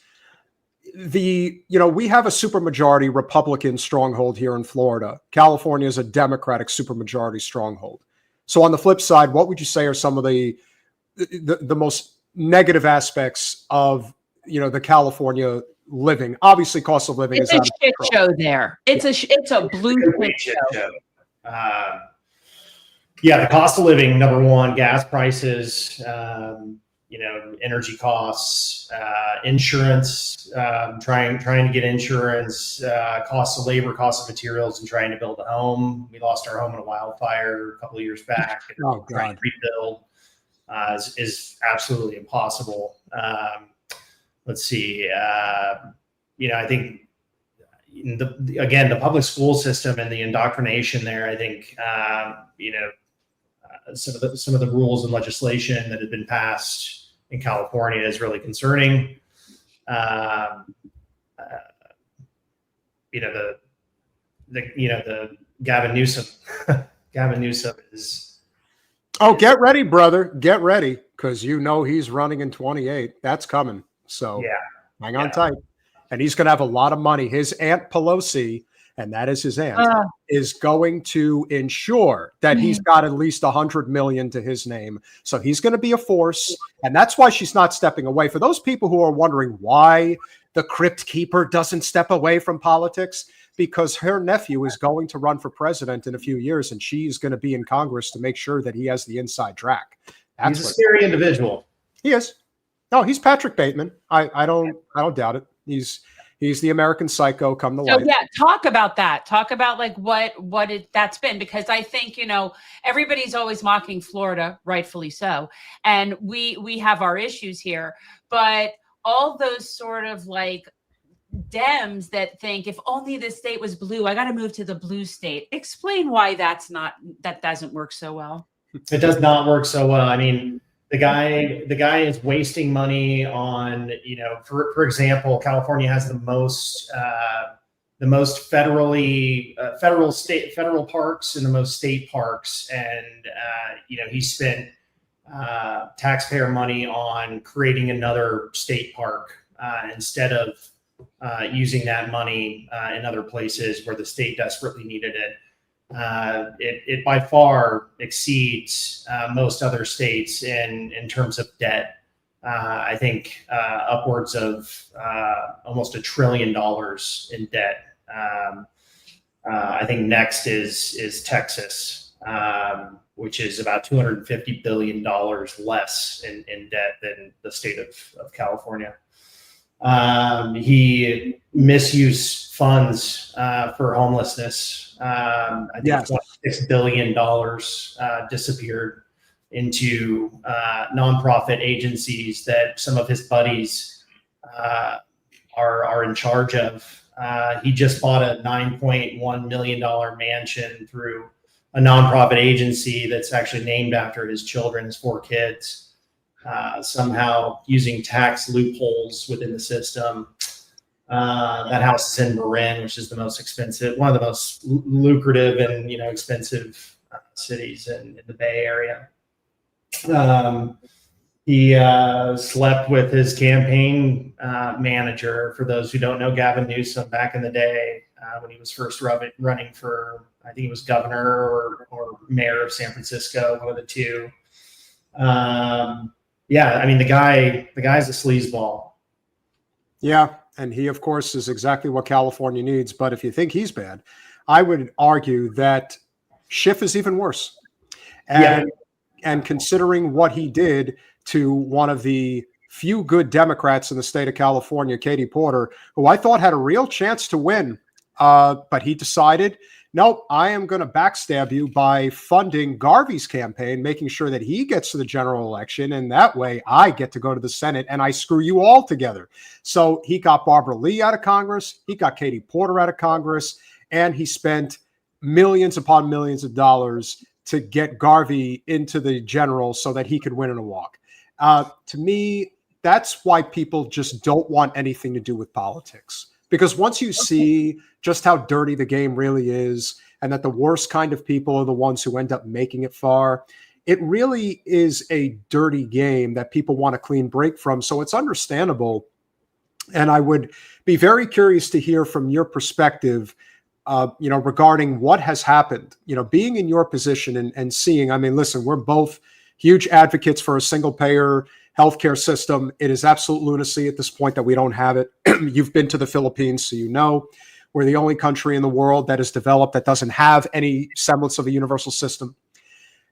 we have a supermajority Republican stronghold here in Florida. California is a Democratic supermajority stronghold. So on the flip side, what would you say are some of the most negative aspects of, the California living? Obviously, cost of living is a shit show there. It's a blue shit show. The cost of living, number one, gas prices, energy costs, insurance, trying to get insurance, cost of labor, cost of materials, and trying to build a home. We lost our home in a wildfire a couple of years back. Oh, trying to rebuild is absolutely impossible. Let's see. I think the public school system and the indoctrination there. I think some of the rules and legislation that had been passed in California is really concerning. The Gavin Newsom. Gavin Newsom is. Oh, get ready, brother. Get ready, because he's running in 28. That's coming. So hang on tight. And he's going to have a lot of money. His Aunt Pelosi, and that is his aunt, is going to ensure that he's got at least $100 million to his name. So he's going to be a force. And that's why she's not stepping away. For those people who are wondering why the Crypt Keeper doesn't step away from politics, because her nephew is going to run for president in a few years, and she's going to be in Congress to make sure that he has the inside track. He's a scary individual. He is. No, he's Patrick Bateman. I don't doubt it. He's the American psycho come to life. So yeah, talk about that. Talk about like that's been, because I think, everybody's always mocking Florida, rightfully so. And we have our issues here, but all those sort of like Dems that think if only the state was blue, I got to move to the blue state. Explain why that doesn't work so well. It does not work so well. I mean, the guy is wasting money on, for example, California has the most federal parks and the most state parks. And, he spent taxpayer money on creating another state park instead of using that money in other places where the state desperately needed it. It by far exceeds most other states in terms of debt. I think upwards of almost $1 trillion in debt. I think next is Texas, which is about $250 billion less in debt than the state of California. He misused funds for homelessness. I think $26 billion disappeared into nonprofit agencies that some of his buddies are in charge of. He just bought a $9.1 million mansion through a nonprofit agency that's actually named after his children, his 4 kids. Somehow using tax loopholes within the system. That house is in Marin, which is one of the most lucrative and expensive cities in the Bay Area. He slept with his campaign manager. For those who don't know, Gavin Newsom, back in the day when he was first running for, I think he was governor or mayor of San Francisco, one of the two. Yeah, I mean, the guy's a sleazeball. Yeah, and he, of course, is exactly what California needs. But if you think he's bad, I would argue that Schiff is even worse. And considering what he did to one of the few good Democrats in the state of California, Katie Porter, who I thought had a real chance to win, but he decided, nope, I am going to backstab you by funding Garvey's campaign, making sure that he gets to the general election. And that way I get to go to the Senate and I screw you all together. So he got Barbara Lee out of Congress. He got Katie Porter out of Congress. And he spent millions upon millions of dollars to get Garvey into the general so that he could win in a walk. To me, that's why people just don't want anything to do with politics. Because once you see just how dirty the game really is, and that the worst kind of people are the ones who end up making it far, it really is a dirty game that people want a clean break from. So it's understandable. And I would be very curious to hear from your perspective, regarding what has happened, being in your position and seeing, I mean, listen, we're both huge advocates for a single payer healthcare system. It is absolute lunacy at this point that we don't have it. You've been to the Philippines, so we're the only country in the world that is developed that doesn't have any semblance of a universal system.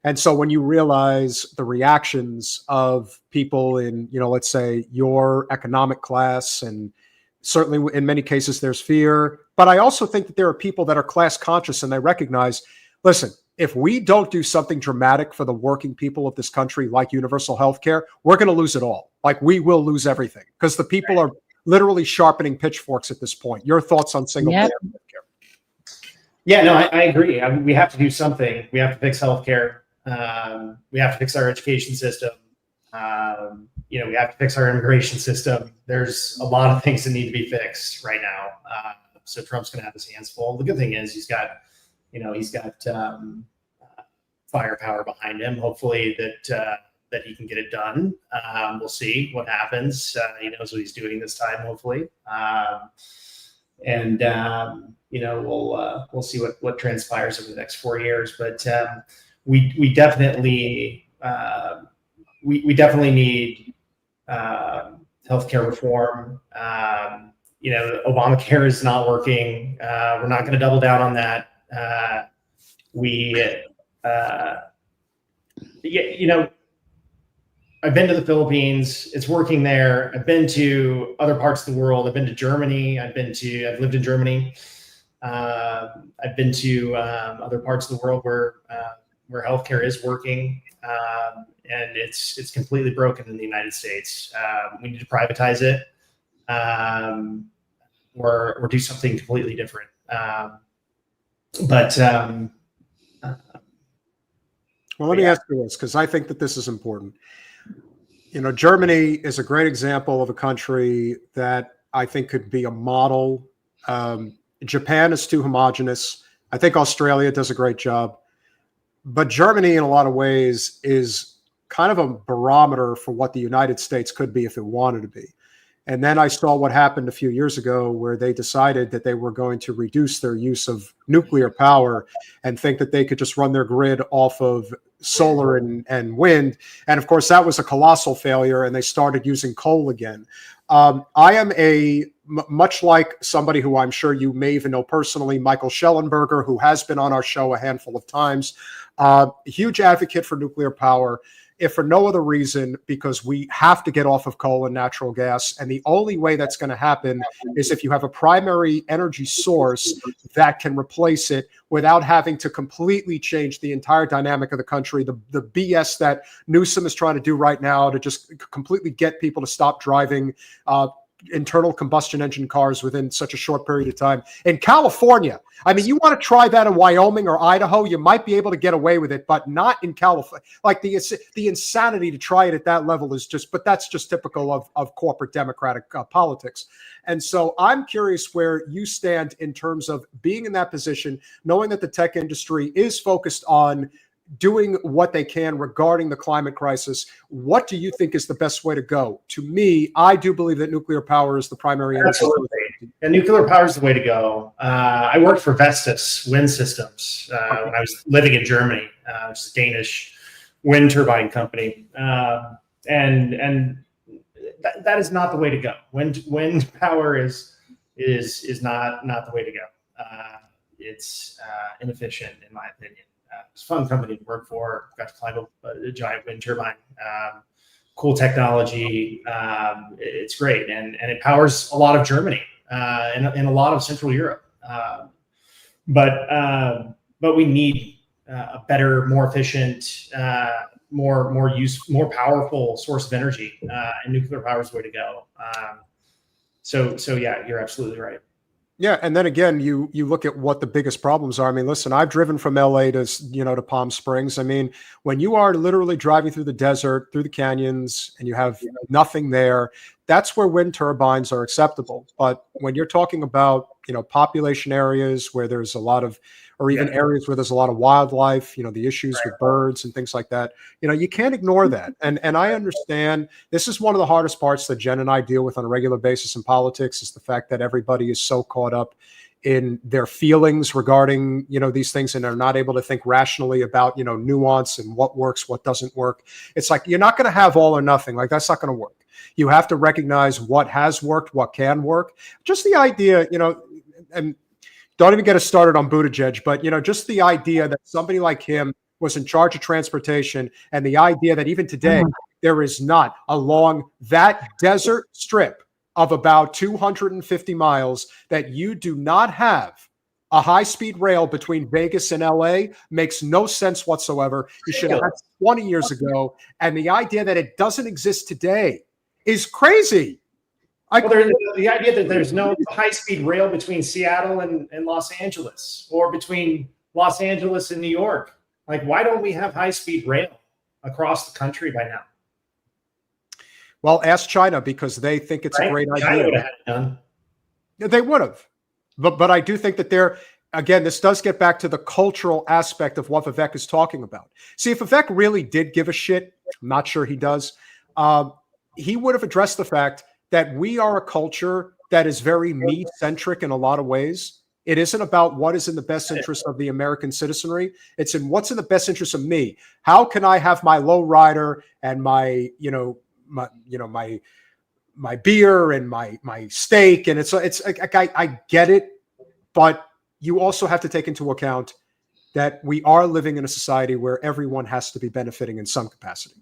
And so when you realize the reactions of people in, let's say your economic class, and certainly in many cases there's fear, but I also think that there are people that are class conscious and they recognize, listen, if we don't do something dramatic for the working people of this country, like universal health care, we're going to lose it all. Like we will lose everything because the people are literally sharpening pitchforks at this point. Your thoughts on single payer healthcare? Yeah, no, I agree. I mean, we have to do something. We have to fix healthcare. We have to fix our education system. We have to fix our immigration system. There's a lot of things that need to be fixed right now. So Trump's going to have his hands full. The good thing is he's got firepower behind him. Hopefully that he can get it done. We'll see what happens. He knows what he's doing this time, hopefully. We'll see what transpires over the next 4 years. But we definitely need healthcare reform. Obamacare is not working. We're not going to double down on that. I've been to the Philippines. It's working there. I've been to other parts of the world. I've been to Germany. I've lived in Germany. I've been to other parts of the world where healthcare is working, and it's completely broken in the United States. We need to privatize it, or do something completely different. Well, let me ask you this, because I think that this is important. Germany is a great example of a country that I think could be a model. Japan is too homogenous. I think Australia does a great job. But Germany, in a lot of ways, is kind of a barometer for what the United States could be if it wanted to be. And then I saw what happened a few years ago where they decided that they were going to reduce their use of nuclear power and think that they could just run their grid off of solar and wind. And of course, that was a colossal failure, and they started using coal again. I am much like somebody who I'm sure you may even know personally, Michael Schellenberger, who has been on our show a handful of times, huge advocate for nuclear power, if for no other reason, because we have to get off of coal and natural gas. And the only way that's going to happen is if you have a primary energy source that can replace it without having to completely change the entire dynamic of the country. The BS that Newsom is trying to do right now to just completely get people to stop driving internal combustion engine cars within such a short period of time. In California, I mean, you want to try that in Wyoming or Idaho, you might be able to get away with it, but not in California. Like the insanity to try it at that level is but that's just typical of corporate democratic politics. And so I'm curious where you stand in terms of being in that position, knowing that the tech industry is focused on doing what they can regarding the climate crisis. What do you think is the best way to go? To me, I do believe that nuclear power is the primary energy. Absolutely. And nuclear power is the way to go. I worked for Vestas Wind Systems when I was living in Germany, which is a Danish wind turbine company. And that is not the way to go. Wind power is not the way to go. It's inefficient, in my opinion. It's a fun company to work for. Got to climb a giant wind turbine. Cool technology. It's great, and it powers a lot of Germany and a lot of Central Europe. But we need a better, more efficient, more powerful source of energy, and nuclear power is the way to go. So yeah, you're absolutely right. Yeah, and then again, you look at what the biggest problems are. I mean, listen, I've driven from LA to Palm Springs. I mean, when you are literally driving through the desert, through the canyons, and you have nothing there, that's where wind turbines are acceptable. But when you're talking about, population areas where there's a lot of, or even areas where there's a lot of wildlife, the issues with birds and things like that, you can't ignore that. And I understand this is one of the hardest parts that Jen and I deal with on a regular basis in politics, is the fact that everybody is so caught up in their feelings regarding, these things, and they're not able to think rationally about, nuance and what works, what doesn't work. It's like, you're not going to have all or nothing. Like, that's not going to work. You have to recognize what has worked, what can work. Just the idea, and don't even get us started on Buttigieg, but, just the idea that somebody like him was in charge of transportation, and the idea that even today, there is not along that desert strip of about 250 miles that you do not have a high-speed rail between Vegas and LA makes no sense whatsoever. You should have had 20 years ago. And the idea that it doesn't exist today is crazy. The idea that there's no high-speed rail between Seattle and Los Angeles, or between Los Angeles and New York. Like, why don't we have high-speed rail across the country by now? Well, ask China, because they think it's a great idea. China would have had it done. They would have. But I do think that again, this does get back to the cultural aspect of what Vivek is talking about. See, if Vivek really did give a shit, I'm not sure he does, he would have addressed the fact that we are a culture that is very me-centric in a lot of ways. It isn't about what is in the best interest of the American citizenry. It's in what's in the best interest of me. How can I have my low rider and my my beer and my steak, and it's like I get it, but you also have to take into account that we are living in a society where everyone has to be benefiting in some capacity,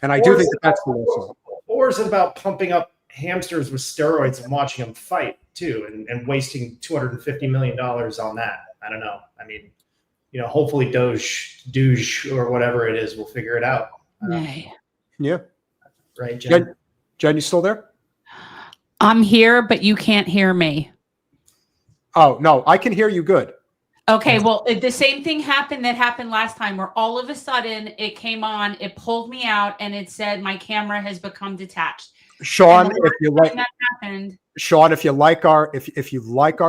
and I do think that's the lesson. Or is it about pumping up hamsters with steroids and watching them fight too, and wasting $250 million on that? I don't know. I mean, hopefully Doge or whatever it is will figure it out. Yeah. Right, Jen? Jen, you still there? I'm here, but you can't hear me. Oh, no, I can hear you good. Okay, well, the same thing happened last time, where all of a sudden it came on, it pulled me out, and it said my camera has become detached. Sean, if you like that happened. Sean, if you like our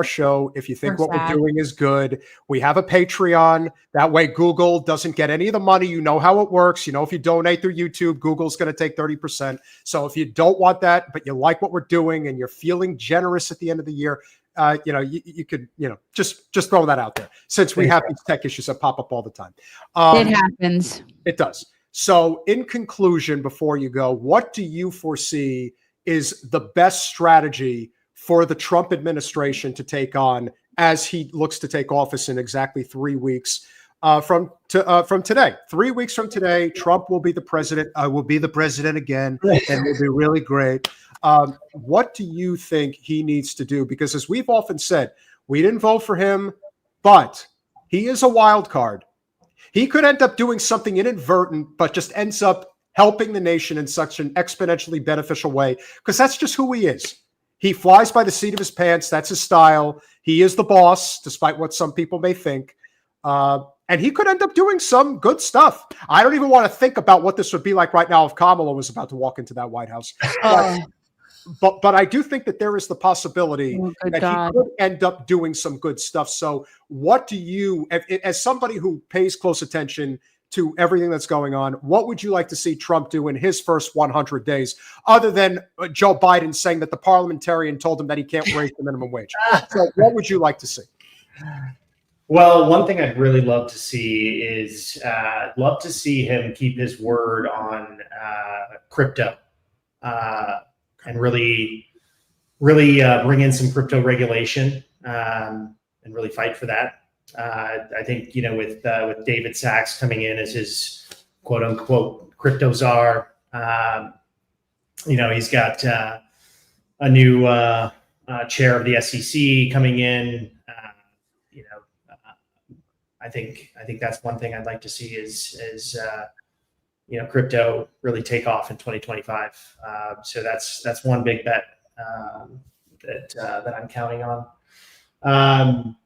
show, if you think what we're doing is good, we have a Patreon. That way Google doesn't get any of the money. You know how it works. If you donate through YouTube, Google's going to take 30%. So if you don't want that, but you like what we're doing and you're feeling generous at the end of the year, you could, just throw that out there, since we have these tech issues that pop up all the time. It happens. It does. So in conclusion, before you go, what do you foresee is the best strategy for the Trump administration to take on as he looks to take office in exactly 3 weeks from today? 3 weeks from today, Trump will be the president. Will be the president again, and will be really great. What do you think he needs to do? Because as we've often said, we didn't vote for him, but he is a wild card. He could end up doing something inadvertent, but just ends up helping the nation in such an exponentially beneficial way, because that's just who he is. He flies by the seat of his pants. That's his style. He is the boss, despite what some people may think. And he could end up doing some good stuff. I don't even want to think about what this would be like right now if Kamala was about to walk into that White House. But I do think that there is the possibility that he could end up doing some good stuff. So what do you, as somebody who pays close attention to everything that's going on, what would you like to see Trump do in his first 100 days, other than Joe Biden saying that the parliamentarian told him that he can't raise the minimum wage? So what would you like to see? Well, one thing I'd really love to see is him keep his word on crypto. And really bring in some crypto regulation and really fight for that. I think, with David Sachs coming in as his quote unquote crypto czar, he's got a new chair of the SEC coming in. I think that's one thing I'd like to see is crypto really take off in 2025. So that's one big bet that I'm counting on.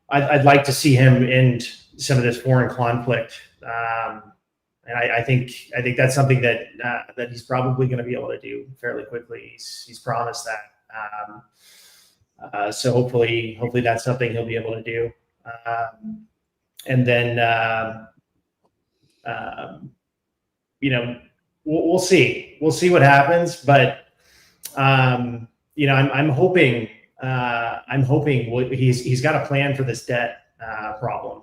I'd like to see him end some of this foreign conflict, and I think that's something that he's probably going to be able to do fairly quickly. He's promised that. So hopefully that's something he'll be able to do. And then we'll see. We'll see what happens, but I'm hoping he's got a plan for this debt problem.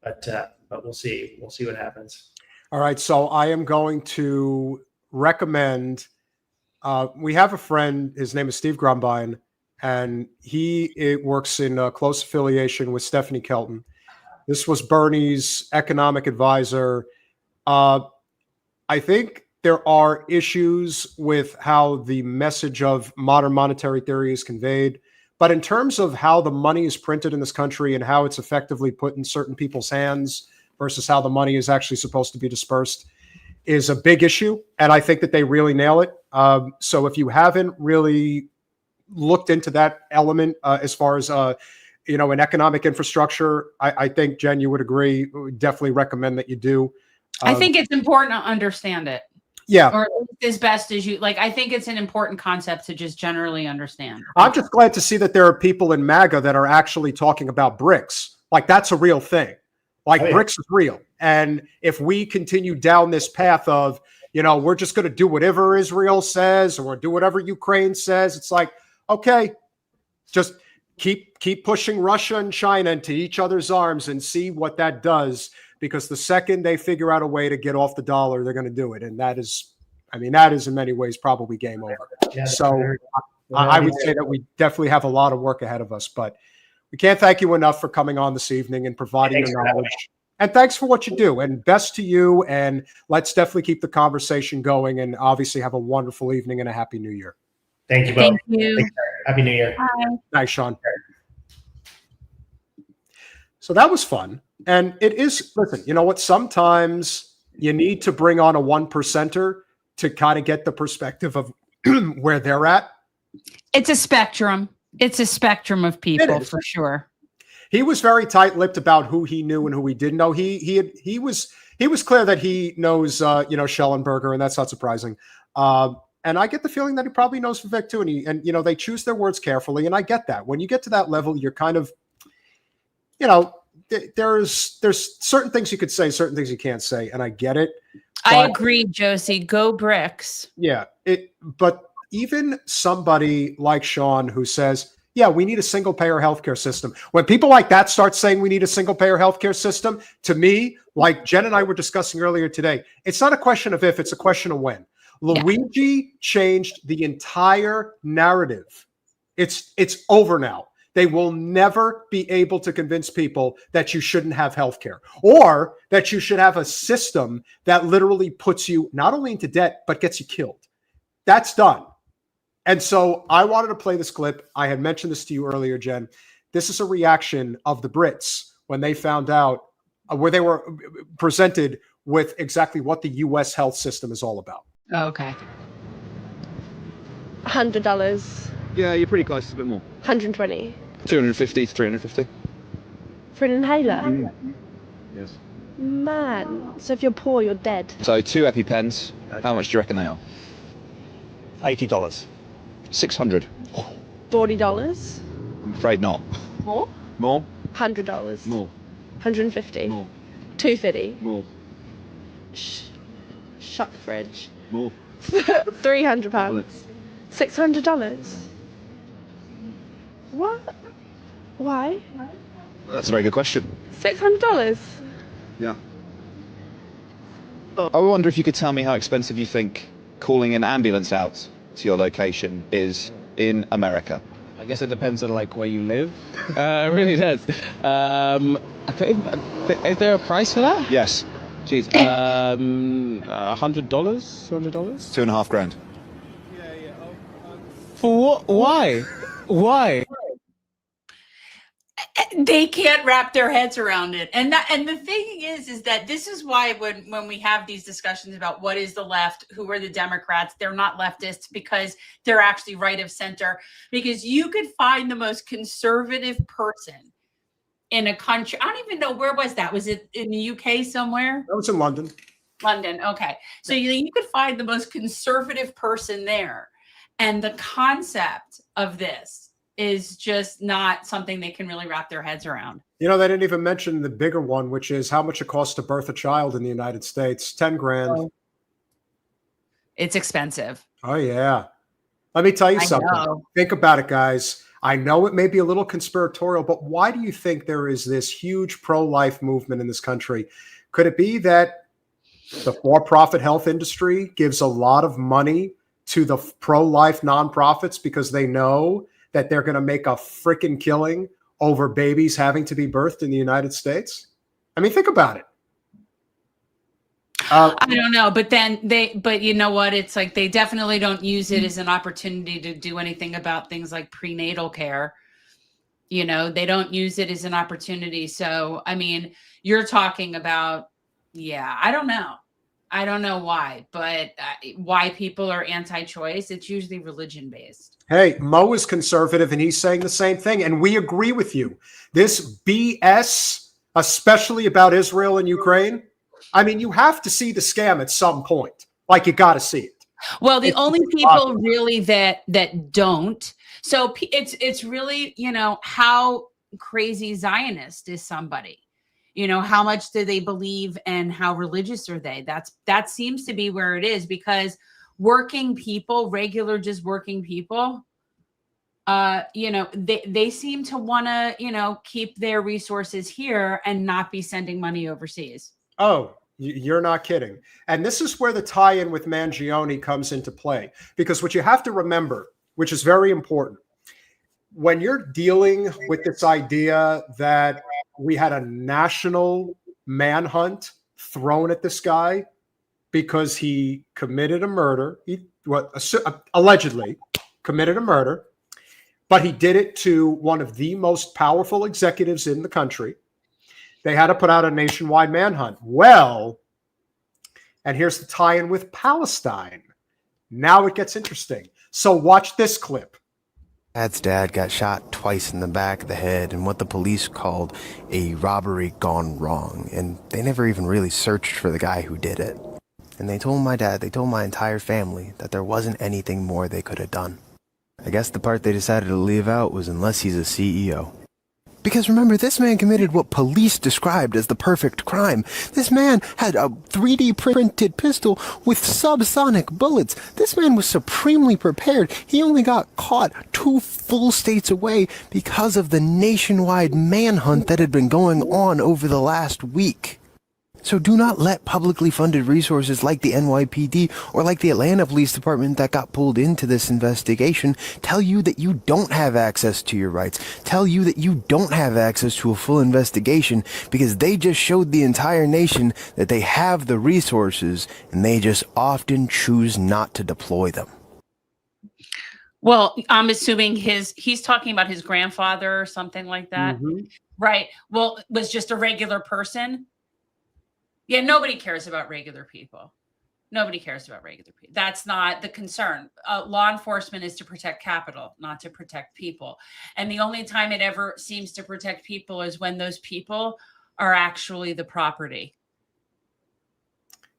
But we'll see. We'll see what happens. All right. So I am going to recommend. We have a friend. His name is Steve Grumbine, and he works in close affiliation with Stephanie Kelton. This was Bernie's economic advisor. I think there are issues with how the message of modern monetary theory is conveyed, but in terms of how the money is printed in this country and how it's effectively put in certain people's hands versus how the money is actually supposed to be dispersed is a big issue. And I think that they really nail it. So if you haven't really looked into that element as far as, an economic infrastructure, I think, Jen, you would agree, definitely recommend that you do. I think it's important to understand it. Yeah. Or as best as you like. I think it's an important concept to just generally understand. I'm just glad to see that there are people in MAGA that are actually talking about BRICS. Like, that's a real thing. Like, BRICS is real. And if we continue down this path of, we're just going to do whatever Israel says or do whatever Ukraine says, it's like, okay, just keep pushing Russia and China into each other's arms and see what that does. Because the second they figure out a way to get off the dollar, they're going to do it. And that is, I mean, that is in many ways probably game over. Yeah, So I would say that we definitely have a lot of work ahead of us, but we can't thank you enough for coming on this evening and providing your knowledge. And thanks for what you do. And best to you. And let's definitely keep the conversation going. And obviously have a wonderful evening and a happy New Year. Thank you both. Thank you. Happy New Year. Bye. Nice, Sean. So that was fun. And it is, listen, you know what? Sometimes you need to bring on a 1%er to kind of get the perspective of where they're at. It's a spectrum. It's a spectrum of people for sure. He was very tight-lipped about who he knew and who he didn't know. He was clear that he knows Schellenberger, and that's not surprising. And I get the feeling that he probably knows Vivek too. And they choose their words carefully, and I get that. When you get to that level, you're kind of, there's certain things you could say, certain things you can't say, and I get it. I agree, Josie. Go bricks. Yeah, but even somebody like Sean who says, yeah, we need a single-payer healthcare system. When people like that start saying we need a single-payer healthcare system, to me, like Jen and I were discussing earlier today, it's not a question of if, it's a question of when. Luigi changed the entire narrative. It's over now. They will never be able to convince people that you shouldn't have healthcare or that you should have a system that literally puts you not only into debt, but gets you killed. That's done. And so I wanted to play this clip. I had mentioned this to you earlier, Jen. This is a reaction of the Brits when they found out where they were presented with exactly what the U.S. health system is all about. Oh, okay. $100. Yeah, you're pretty close. A bit more. 120. 250 to 350. For an inhaler? Yes. Man. So if you're poor, you're dead. So 2 EpiPens. How much do you reckon they are? $80. 600. $40. I'm afraid not. More? More? $100. More. 150. More. 250. More. Shut the fridge. More. £300. $600. What? Why? That's a very good question. $600. Yeah. I wonder if you could tell me how expensive you think calling an ambulance out to your location is in America. I guess it depends on where you live. It really does. I think, is there a price for that? Yes. Jeez. $100? $200? $2.5 grand. For what? Why? Why? They can't wrap their heads around it. And the thing is that this is why when we have these discussions about what is the left, who are the Democrats, they're not leftists because they're actually right of center. Because you could find the most conservative person in a country. I don't even know, where was that? Was it in the UK somewhere? That was in London. London. Okay. So you could find the most conservative person there. And the concept of this is just not something they can really wrap their heads around. They didn't even mention the bigger one, which is how much it costs to birth a child in the United States. 10 grand. It's expensive. Oh, yeah. Let me tell you something. Think about it, guys. I know it may be a little conspiratorial, but why do you think there is this huge pro-life movement in this country? Could it be that the for-profit health industry gives a lot of money to the pro-life nonprofits because they know that they're going to make a freaking killing over babies having to be birthed in the United States? I mean, think about it. I don't know, but you know what? It's like they definitely don't use it as an opportunity to do anything about things like prenatal care. They don't use it as an opportunity. So, I mean, you're talking about, I don't know. I don't know why, but why people are anti-choice. It's usually religion-based. Hey, Mo is conservative, and he's saying the same thing, and we agree with you. This BS, especially about Israel and Ukraine, I mean, you have to see the scam at some point. You got to see it. Well, the only people really that don't. So it's really, how crazy Zionist is somebody. How much do they believe and how religious are they? That seems to be where it is, because working people, just working people, they seem to want to, keep their resources here and not be sending money overseas. Oh, You're not kidding. And this is where the tie-in with Mangione comes into play. Because what you have to remember, which is very important, when you're dealing with this idea that we had a national manhunt thrown at this guy because he committed a murder, allegedly committed a murder, but he did it to one of the most powerful executives in the country. They had to put out a nationwide manhunt. Well, and here's the tie-in with Palestine. Now it gets interesting. So watch this clip. Dad's dad got shot twice in the back of the head in what the police called a robbery gone wrong. And they never even really searched for the guy who did it. And they told my dad, they told my entire family that there wasn't anything more they could have done. I guess the part they decided to leave out was unless he's a CEO. Because remember, this man committed what police described as the perfect crime. This man had a 3D printed pistol with subsonic bullets. This man was supremely prepared. He only got caught 2 full states away because of the nationwide manhunt that had been going on over the last week. So do not let publicly funded resources like the NYPD or like the Atlanta Police Department that got pulled into this investigation tell you that you don't have access to your rights, tell you that you don't have access to a full investigation, because they just showed the entire nation that they have the resources and they just often choose not to deploy them. Well, I'm assuming he's talking about his grandfather or something like that. Mm-hmm. Right. Well, was just a regular person. Yeah, nobody cares about regular people. Nobody cares about regular people. That's not the concern. Law enforcement is to protect capital, not to protect people. And the only time it ever seems to protect people is when those people are actually the property.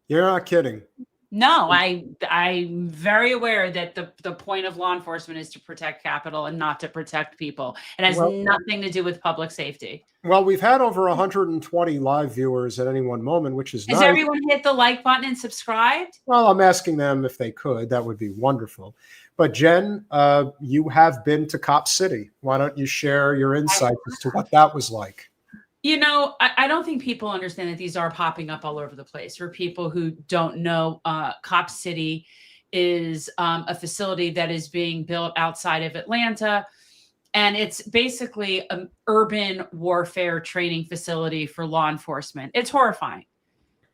You're not kidding. No, I'm very aware that the point of law enforcement is to protect capital and not to protect people. It has nothing to do with public safety. Well, we've had over 120 live viewers at any one moment, which is nice. Has everyone hit the like button and subscribed? Well, I'm asking them if they could. That would be wonderful. But Jen, you have been to Cop City. Why don't you share your insights as to what that was like? You know, I don't think people understand that these are popping up all over the place. For people who don't know, Cop City is a facility that is being built outside of Atlanta. And it's basically an urban warfare training facility for law enforcement. It's horrifying.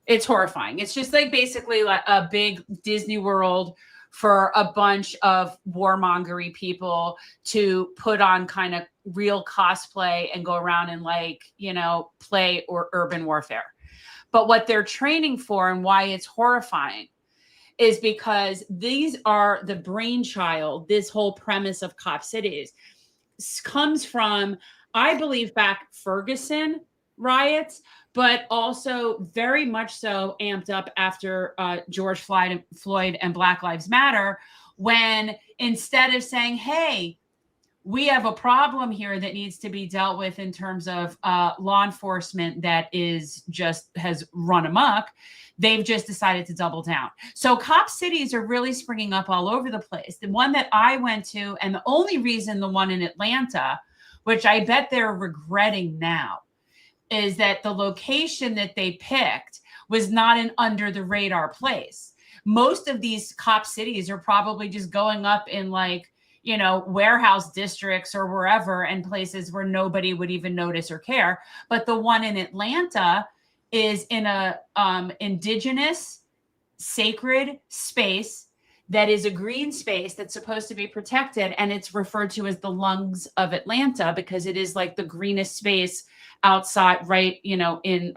It's horrifying. It's just like basically like a big Disney World for a bunch of warmongery people to put on kind of real cosplay and go around and play or urban warfare. But what they're training for and why it's horrifying is because these are the brainchild, this whole premise of Cop Cities comes from, I believe, back Ferguson riots, but also very much so amped up after George Floyd and Black Lives Matter, when instead of saying, hey, we have a problem here that needs to be dealt with in terms of law enforcement that has run amok, they've just decided to double down. So cop cities are really springing up all over the place. The one that I went to, and the only reason the one in Atlanta, which I bet they're regretting now, is that the location that they picked was not an under the radar place. Most of these cop cities are probably just going up in warehouse districts or wherever, and places where nobody would even notice or care. But the one in Atlanta is in a indigenous sacred space that is a green space that's supposed to be protected. And it's referred to as the lungs of Atlanta because it is like the greenest space outside, right, in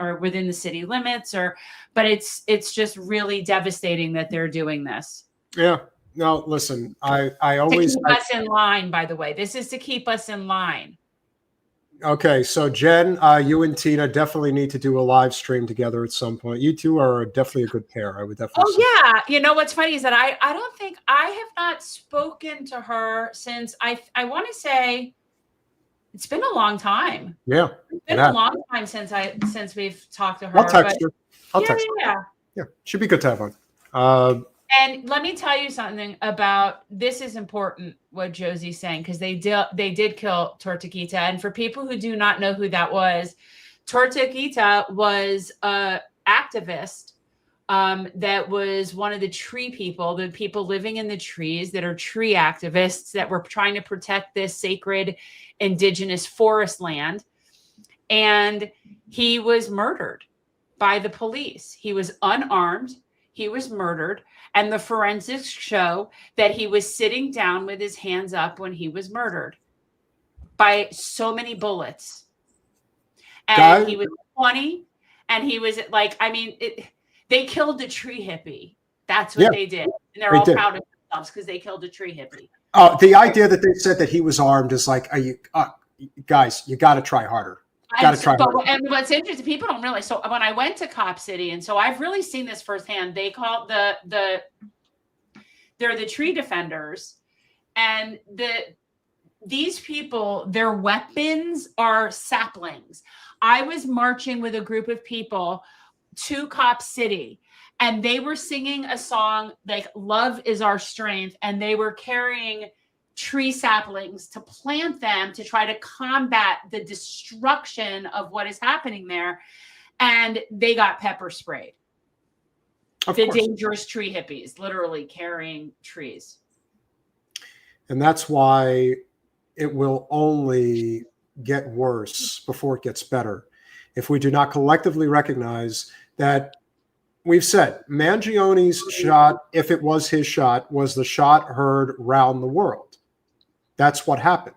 or within the city limits, but it's just really devastating that they're doing this. Yeah. No, listen, I always to keep us in line, by the way. This is to keep us in line. Okay, so Jen, you and Tina definitely need to do a live stream together at some point. You two are definitely a good pair. I would definitely say. Yeah. You know what's funny is that I don't think I have not spoken to her since I want to say it's been a long time. Yeah. It's been a long time since we've talked to her. I'll text her. I'll text her. Yeah. Yeah. Should be good to have on. And let me tell you something about this is important what Josie's saying, because they did kill Tortuguita. And for people who do not know who that was, Tortuguita was activist that was one of the tree people, the people living in the trees that are tree activists that were trying to protect this sacred indigenous forest land. And he was murdered by the police. He was unarmed. He was murdered. And the forensics show that he was sitting down with his hands up when he was murdered by so many bullets. And he was 20. And he was like, I mean, they killed the tree hippie. That's what they did. And they're all proud of themselves because they killed a tree hippie. The idea that they said that he was armed is like, are you guys, you got to try harder. And what's interesting, people don't realize. So when I went to Cop City, and so I've really seen this firsthand. They call they're the tree defenders, and these people, their weapons are saplings. I was marching with a group of people to Cop City, and they were singing a song like "Love Is Our Strength," and they were carrying tree saplings to plant them to try to combat the destruction of what is happening there. And they got pepper sprayed. The dangerous tree hippies, literally carrying trees. And that's why it will only get worse before it gets better. If we do not collectively recognize that, we've said Mangione's shot, if it was his shot, was the shot heard round the world. That's what happened.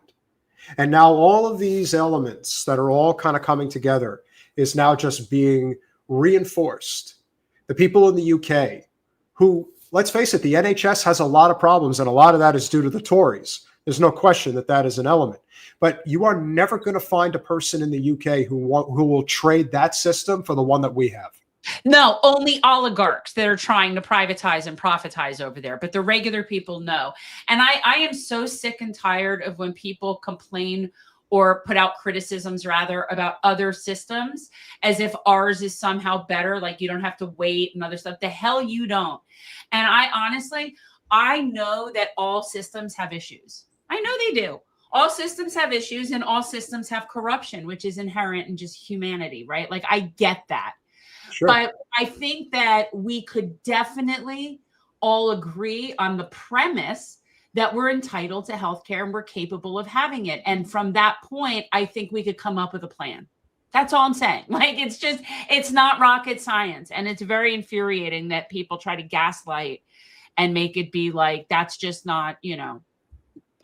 And now all of these elements that are all kind of coming together is now just being reinforced. The people in the UK who, let's face it, the NHS has a lot of problems, and a lot of that is due to the Tories. There's no question that that is an element. But you are never going to find a person in the UK who will trade that system for the one that we have. No, only oligarchs that are trying to privatize and profitize over there. But the regular people know. And I am so sick and tired of when people complain or put out criticisms rather about other systems as if ours is somehow better. Like you don't have to wait and other stuff. The hell you don't. And I know that all systems have issues. I know they do. All systems have issues and all systems have corruption, which is inherent in just humanity, right? Like I get that. Sure. But I think that we could definitely all agree on the premise that we're entitled to healthcare and we're capable of having it. And from that point, I think we could come up with a plan. That's all I'm saying. Like, it's not rocket science. And it's very infuriating that people try to gaslight and make it be like, that's just not,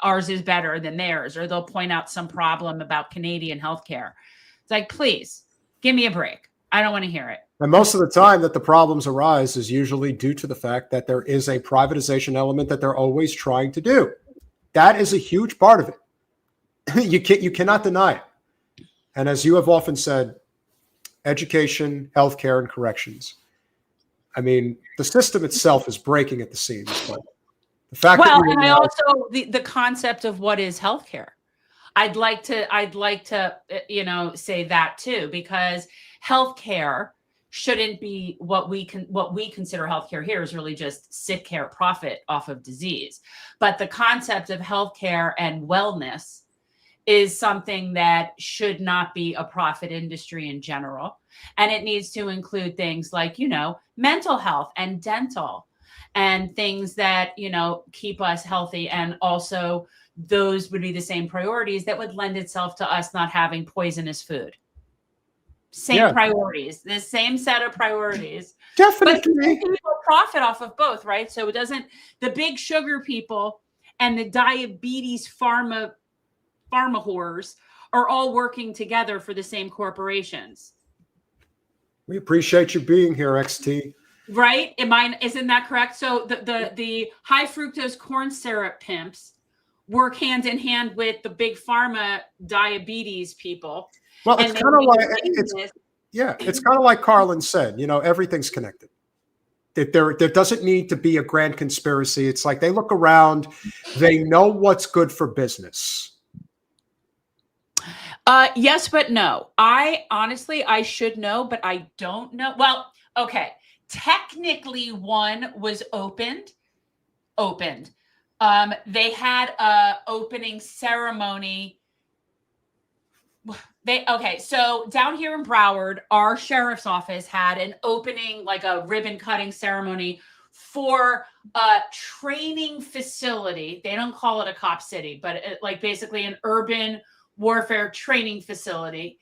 ours is better than theirs. Or they'll point out some problem about Canadian healthcare. It's like, please give me a break. I don't want to hear it. And most of the time that the problems arise is usually due to the fact that there is a privatization element that they're always trying to do. That is a huge part of it. You cannot deny it. And as you have often said, education, healthcare, and corrections. I mean, the system itself is breaking at the seams. But the fact also the concept of what is healthcare. I'd like to say that too, because healthcare shouldn't be what we consider healthcare here is really just sick care, profit off of disease. But the concept of healthcare and wellness is something that should not be a profit industry in general. And it needs to include things like, mental health and dental and things that, keep us healthy. And also those would be the same priorities that would lend itself to us not having poisonous food. Same priorities, the same set of priorities. Definitely. But people profit off of both, right? So it doesn't, the big sugar people and the diabetes pharma whores are all working together for the same corporations. We appreciate you being here, XT. Right? Isn't that correct? So the high fructose corn syrup pimps work hand in hand with the big pharma diabetes people. Well, it's kind of like Carlin said, everything's connected. There doesn't need to be a grand conspiracy. It's like they look around, they know what's good for business. Yes, but no. I should know, but I don't know. Well, okay. Technically one was opened. They had a opening ceremony. So down here in Broward, our sheriff's office had an opening, like a ribbon cutting ceremony for a training facility. They don't call it a cop city, but like basically an urban warfare training facility.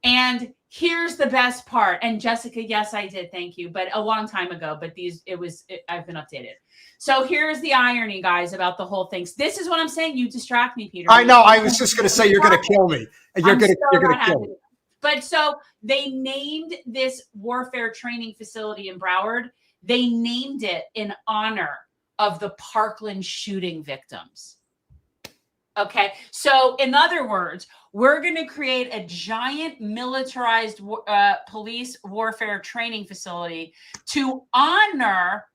And here's the best part. And Jessica, yes, I did. Thank you. But a long time ago, but I've been updated. So here's the irony, guys, about the whole thing. This is what I'm saying. You distract me, Peter. I know. I was just going to say, you're going to kill me. You're going to kill me. But so they named this warfare training facility in Broward. They named it in honor of the Parkland shooting victims. Okay. So in other words, we're going to create a giant militarized police warfare training facility to honor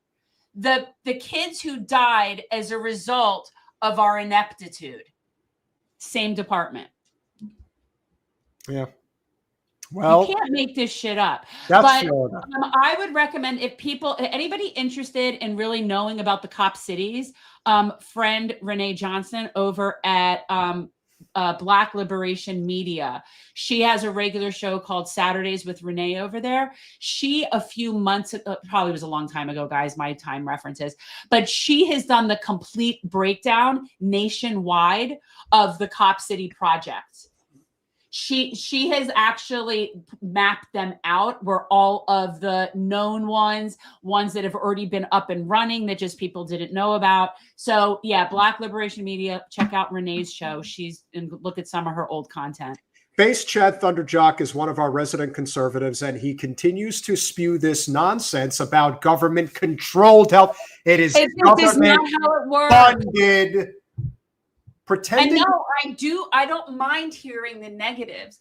the kids who died as a result of our ineptitude. Same department. Yeah. Well, you can't make this shit up. That's but I would recommend, if anybody interested in really knowing about the cop cities, friend Renee Johnson over at Black Liberation Media. She has a regular show called Saturdays with Renee over there. She, a few months, probably was a long time ago, guys, my time references, but she has done the complete breakdown nationwide of the Cop City project. She has actually mapped them out, where all of the known ones that have already been up and running that just people didn't know about. So yeah, Black Liberation Media, check out Renee's show. And look at some of her old content. Base Chad Thunderjock is one of our resident conservatives, and he continues to spew this nonsense about government-controlled health. It is government-funded. Pretending. And no, I don't mind hearing the negatives.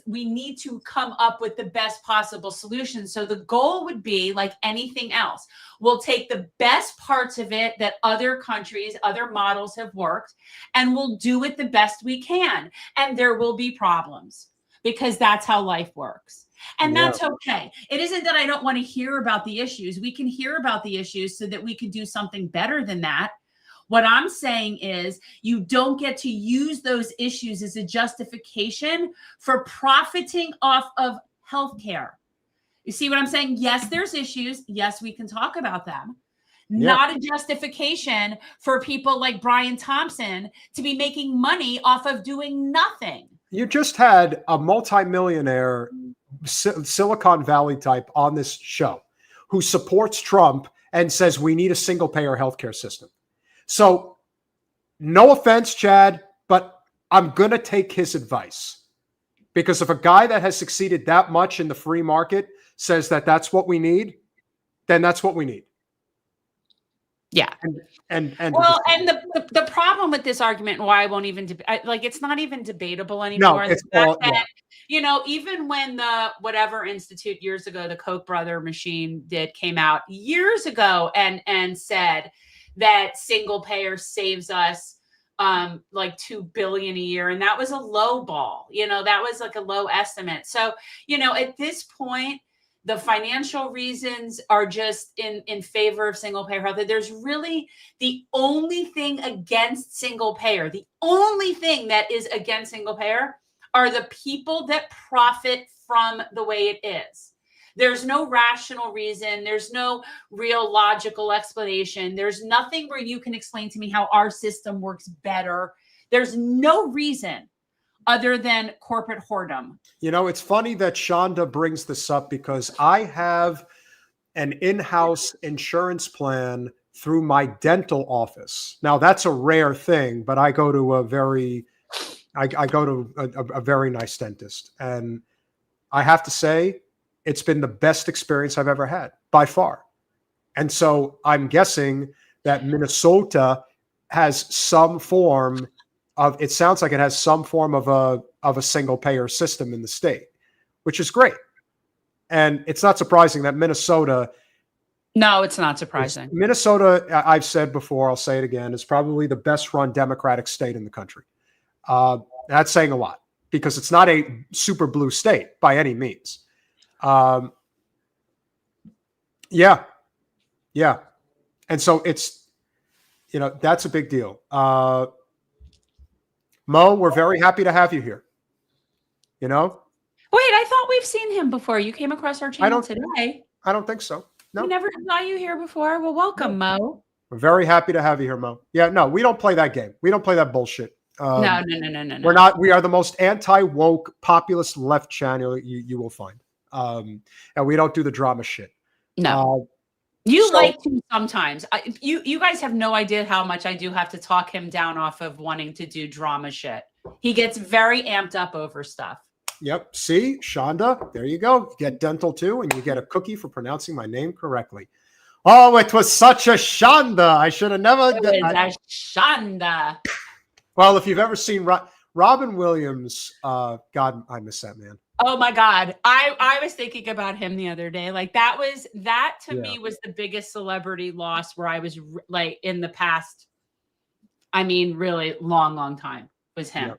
We need to come up with the best possible solution. So the goal would be like anything else. We'll take the best parts of it that other countries, other models have worked, and we'll do it the best we can. And there will be problems, because that's how life works. And that's okay. It isn't that I don't want to hear about the issues. We can hear about the issues so that we can do something better than that. What I'm saying is, you don't get to use those issues as a justification for profiting off of healthcare. You see what I'm saying? Yes, there's issues. Yes, we can talk about them. Yeah. Not a justification for people like Brian Thompson to be making money off of doing nothing. You just had a multimillionaire Silicon Valley type on this show who supports Trump and says we need a single payer healthcare system. So, no offense, Chad, but I'm going to take his advice, because if a guy that has succeeded that much in the free market says that that's what we need, then that's what we need. Yeah. And the problem with this argument, and why I won't even it's not even debatable anymore. No, it's all, even when the whatever institute years ago, the Koch brother machine came out years ago and said that single payer saves us like $2 billion a year. And that was a low ball, that was like a low estimate. So, at this point, the financial reasons are just in favor of single payer health. There's really the only thing against single payer. The only thing that is against single payer are the people that profit from the way it is. There's no rational reason. There's no real logical explanation. There's nothing where you can explain to me how our system works better. There's no reason other than corporate whoredom. It's funny that Shonda brings this up, because I have an in-house insurance plan through my dental office. Now, that's a rare thing, but I go to a very nice dentist. And I have to say, it's been the best experience I've ever had, by far. And so I'm guessing that Minnesota has some form of, it sounds like it has some form of a single payer system in the state, which is great. And it's not surprising that Minnesota. No, it's not surprising. Minnesota, I've said before, I'll say it again, is probably the best run Democratic state in the country. That's saying a lot, because it's not a super blue state by any means. Yeah. And so it's, that's a big deal. Mo, we're very happy to have you here. You know? Wait, I thought we've seen him before. You came across our channel today. I don't think so. No. We never saw you here before. Well, welcome, Mo. We're very happy to have you here, Mo. Yeah, no, we don't play that game. We don't play that bullshit. No. We're not. We are the most anti-woke, populist left channel you will find. And we don't do the drama shit. No. You like to sometimes. You guys have no idea how much I do have to talk him down off of wanting to do drama shit. He gets very amped up over stuff. Yep. See, Shonda, there you go. You get dental too, and you get a cookie for pronouncing my name correctly. Oh, it was such a Shonda. I should have never. It was a Shonda. Well, if you've ever seen Robin Williams, God, I miss that man. Oh my God. I was thinking about him the other day. Like that to me was the biggest celebrity loss where I was like in the past. I mean, really long time was him.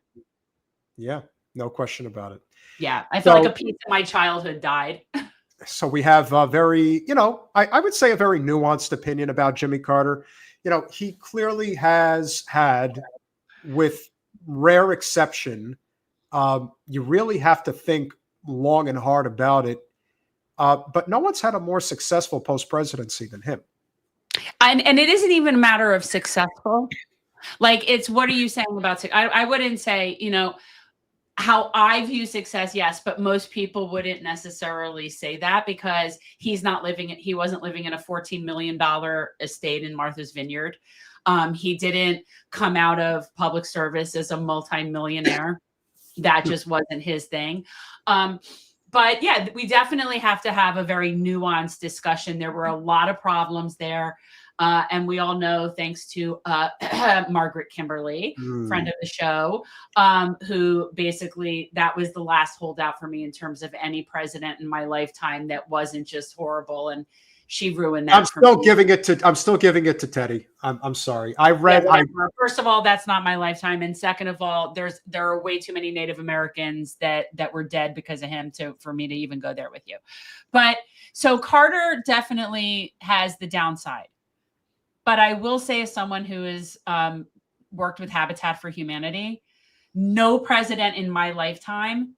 Yeah, no question about it. Yeah. I feel like a piece of my childhood died. So we have a very, I would say a very nuanced opinion about Jimmy Carter. He clearly has had, with rare exception, you really have to think long and hard about it. But no one's had a more successful post-presidency than him. And it isn't even a matter of successful. Like, it's, what are you saying about, I wouldn't say, how I view success, yes, but most people wouldn't necessarily say that because he wasn't living in a $14 million estate in Martha's Vineyard. He didn't come out of public service as a multimillionaire. That just wasn't his thing. But yeah, we definitely have to have a very nuanced discussion. There were a lot of problems there. And we all know, thanks to Margaret Kimberly, friend of the show, who basically, that was the last holdout for me in terms of any president in my lifetime that wasn't just horrible. And she ruined that. I'm still giving it to Teddy. I'm sorry. First of all, that's not my lifetime. And second of all, there are way too many Native Americans that were dead because of him for me to even go there with you. But so Carter definitely has the downside. But I will say, as someone who has worked with Habitat for Humanity, no president in my lifetime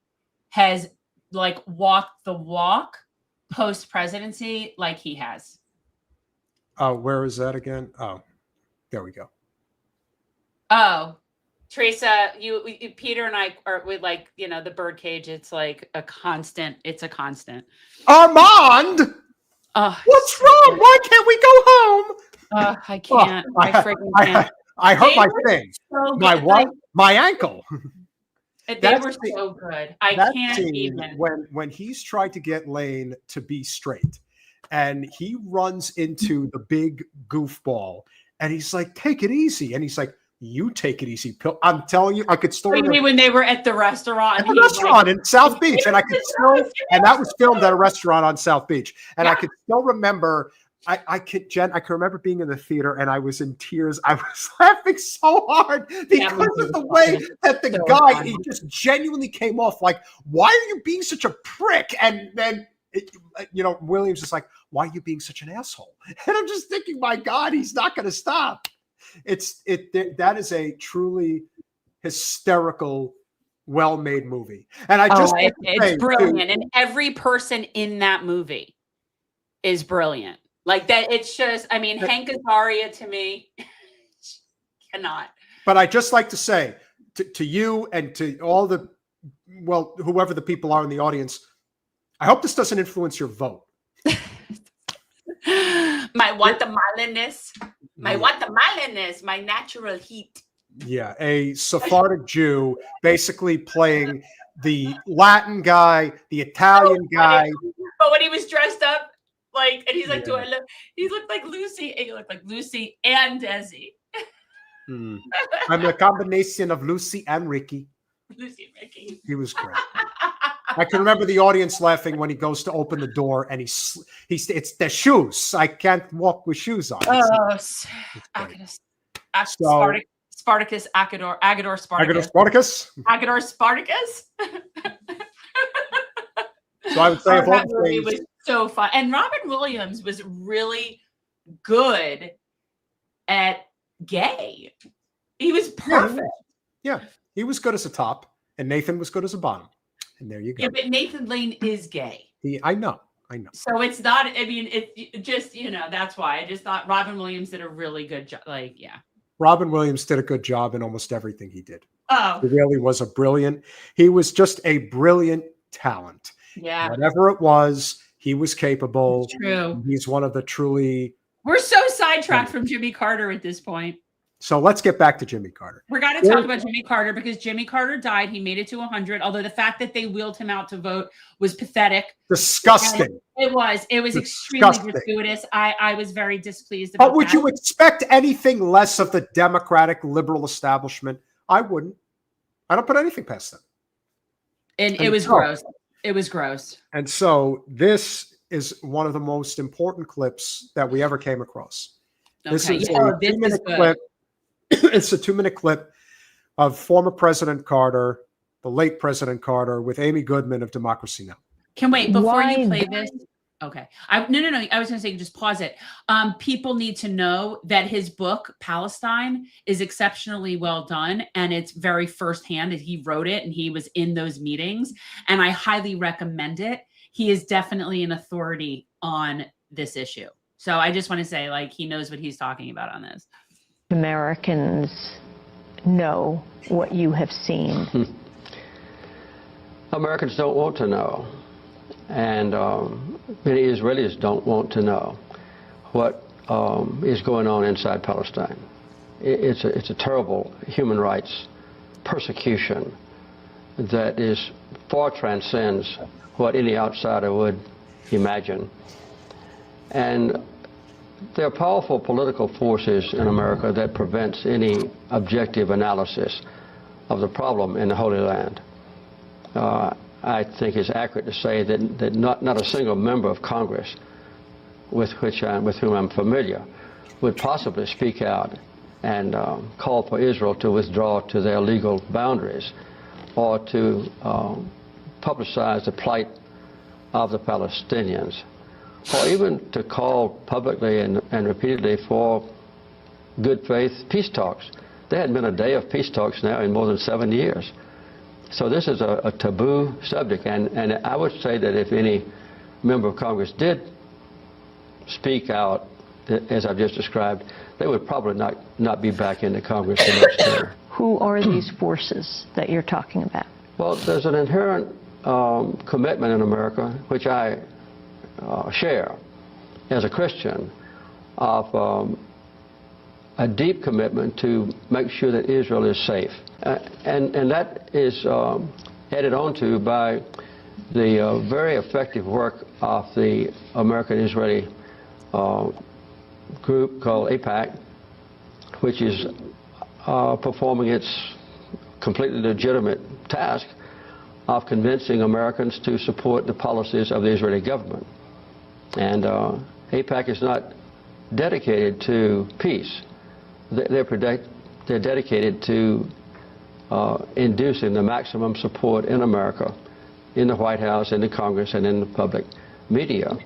has walked the walk post-presidency like he has. Oh, where is that again? Oh, there we go. Oh, Teresa, Peter and I are with the birdcage. It's like a constant. It's a constant. Armand, what's wrong? Why can't we go home? I can't. I freaking can't. I hurt my thing. So my what? My ankle. They were so good. I can't even. When he's tried to get Lane to be straight, and he runs into the big goofball, and he's like, "Take it easy," and he's like, "You take it easy, Pill." I'm telling you, I could still remember when they were at the restaurant. At the restaurant in South Beach, and I could still, and that was filmed at a restaurant on South Beach, and I could still remember. I can remember being in the theater and I was in tears. I was laughing so hard because of the way that the guy, he just genuinely came off like, why are you being such a prick? And then, Williams is like, why are you being such an asshole? And I'm just thinking, my God, he's not going to stop. That is a truly hysterical, well-made movie. And it's brilliant. And every person in that movie is brilliant. Like that, it's just, Hank Azaria to me cannot. But I just like to say to you and to all whoever the people are in the audience, I hope this doesn't influence your vote. My Guatemalanness, my natural heat. Yeah, a Sephardic Jew basically playing the Latin guy, the Italian guy. But when he was dressed up, and he's like, he looked like Lucy, and he looked like Lucy and Desi. I'm a combination of Lucy and Ricky. Lucy and Ricky. He was great. I can remember the audience laughing when he goes to open the door and it's the shoes. I can't walk with shoes on. Spartacus, Agador Spartacus. Agador Spartacus. So I would say that movie was so fun. And Robin Williams was really good at gay. He was perfect. Yeah, he was good as a top, and Nathan was good as a bottom. And there you go. Yeah, but Nathan Lane is gay. I know. So it's not, I mean, it just, that's why I just thought Robin Williams did a really good job. Like, yeah. Robin Williams did a good job in almost everything he did. Oh. He really was he was just a brilliant talent. Yeah. Whatever it was, he was capable. It's true. He's one of the truly. We're so sidetracked from Jimmy Carter at this point. So let's get back to Jimmy Carter. We're going to talk about Jimmy Carter because Jimmy Carter died. He made it to 100, although the fact that they wheeled him out to vote was pathetic. Disgusting. It was extremely gratuitous. I was very displeased about that. But would you expect anything less of the Democratic liberal establishment? I wouldn't. I don't put anything past them. And it was gross. It was gross. And so this is one of the most important clips that we ever came across. Okay. This is a 2-minute clip. It's a 2-minute clip of former President Carter, the late President Carter, with Amy Goodman of Democracy Now! Before you play this. Okay. No. I was going to say, just pause it. People need to know that his book, Palestine, is exceptionally well done. And it's very firsthand. He wrote it and he was in those meetings. And I highly recommend it. He is definitely an authority on this issue. So I just want to say, like, he knows what he's talking about on this. Americans know what you have seen. Americans don't want to know. And many Israelis don't want to know what is going on inside Palestine. It's a terrible human rights persecution that far transcends what any outsider would imagine. And there are powerful political forces in America that prevents any objective analysis of the problem in the Holy Land. I think it's accurate to say that not a single member of Congress with whom I'm familiar would possibly speak out and call for Israel to withdraw to their legal boundaries or to publicize the plight of the Palestinians, or even to call publicly and repeatedly for good faith peace talks. There hadn't been a day of peace talks now in more than 7 years. So this is a taboo subject, and I would say that if any member of Congress did speak out, as I've just described, they would probably not be back into Congress the next year. Who are these forces that you're talking about? Well, there's an inherent commitment in America, which I share as a Christian, of a deep commitment to make sure that Israel is safe. And that is added on to by the very effective work of the American-Israeli group called AIPAC, which is performing its completely legitimate task of convincing Americans to support the policies of the Israeli government. And AIPAC is not dedicated to peace. They're dedicated to inducing the maximum support in America, in the White House, in the Congress, and in the public media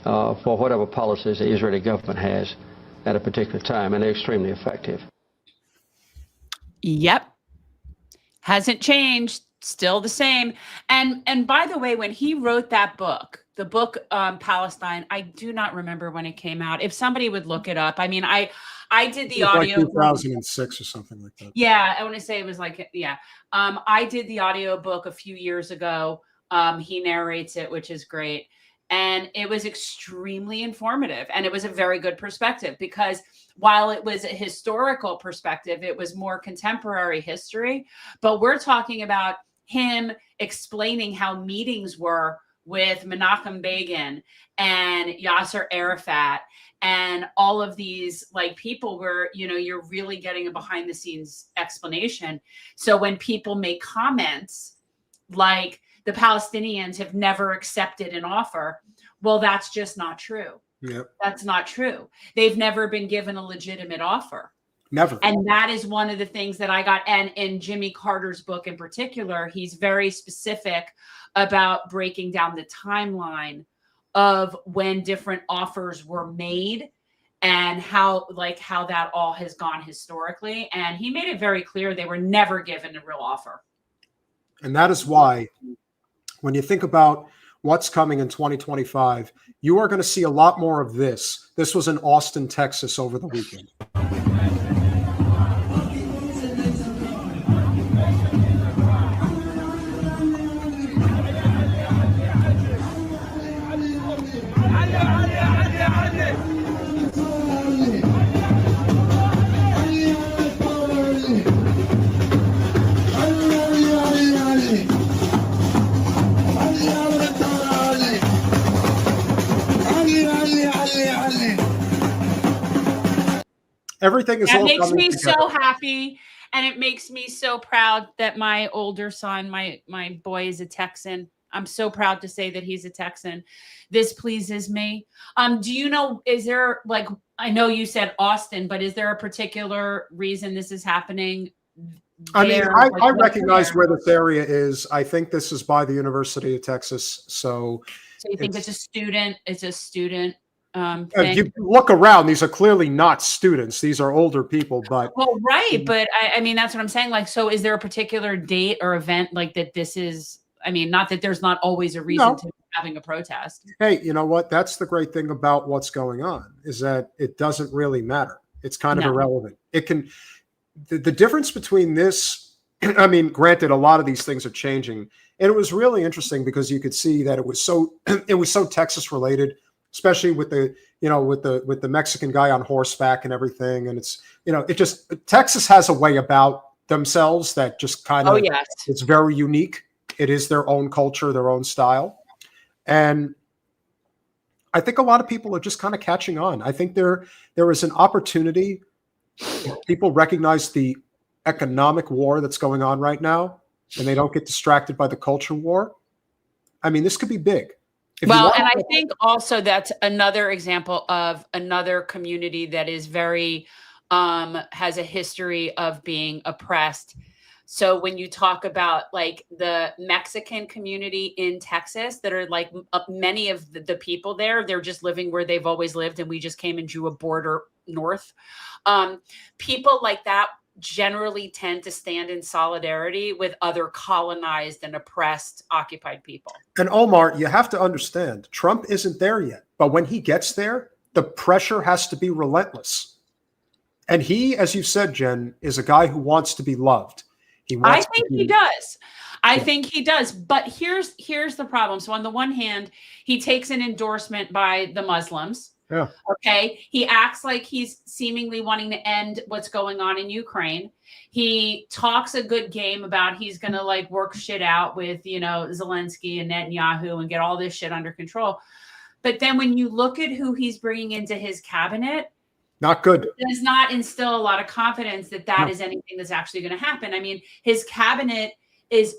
for whatever policies the Israeli government has at a particular time, and they're extremely effective. Yep. Hasn't changed. Still the same. And by the way, when he wrote that book, the book Palestine, I do not remember when it came out. If somebody would look it up. I mean, I did the audio. Like 2006 or something like that. Yeah, I want to say it was like, yeah. I did the audio book a few years ago. He narrates it, which is great. And it was extremely informative. And it was a very good perspective because while it was a historical perspective, it was more contemporary history. But we're talking about him explaining how meetings were with Menachem Begin and Yasser Arafat and all of these like people where, you know, you're really getting a behind the scenes explanation. So when people make comments like the Palestinians have never accepted an offer, well, that's just not true. Yep. That's not true. They've never been given a legitimate offer. Never. And that is one of the things that I got. And in Jimmy Carter's book in particular, he's very specific about breaking down the timeline of when different offers were made and how that all has gone historically. And he made it very clear they were never given a real offer. And that is why when you think about what's coming in 2025, you are going to see a lot more of this. This was in Austin, Texas over the weekend. Everything is that all makes me together. so happy, and it makes me so proud that my older son, my boy, is a Texan. I'm so proud to say that he's a Texan. This pleases me. Do you know, is there, like, I know you said Austin, but is there a particular reason this is happening? I mean, I recognize where this area is. I think this is by the University of Texas. So you think it's a student? It's a student thing? You look around, these are clearly not students. These are older people, but well, right. But I mean, that's what I'm saying. Like, so is there a particular date or event like that this is, I mean, not that there's not always a reason to having a protest. Hey, you know what? That's the great thing about what's going on, is that it doesn't really matter. It's kind of irrelevant. It can, the difference between this, I mean, granted, a lot of these things are changing, and it was really interesting because you could see that it was so Texas related, especially with the, you know, with the Mexican guy on horseback and everything. And it's, you know, it just, Texas has a way about themselves that just kind of, it's very unique. It is their own culture, their own style. And I think a lot of people are just kind of catching on. I think there is an opportunity. People recognize the economic war that's going on right now, and they don't get distracted by the culture war. I mean, this could be big. Well, and I think also that's another example of another community that is very, has a history of being oppressed. So when you talk about like the Mexican community in Texas that are like many of the people there, they're just living where they've always lived. And we just came and drew a border north. People like that generally tend to stand in solidarity with other colonized and oppressed occupied people. And Omar, you have to understand, Trump isn't there yet. But when he gets there, the pressure has to be relentless. And he, as you said, Jen, is a guy who wants to be loved. I think he does. I think he does. But here's the problem. So on the one hand, he takes an endorsement by the Muslims. Yeah. Okay. He acts like he's seemingly wanting to end what's going on in Ukraine. He talks a good game about he's going to like work shit out with, you know, Zelensky and Netanyahu and get all this shit under control. But then when you look at who he's bringing into his cabinet, not good. It does not instill a lot of confidence that that is anything that's actually going to happen. I mean, his cabinet is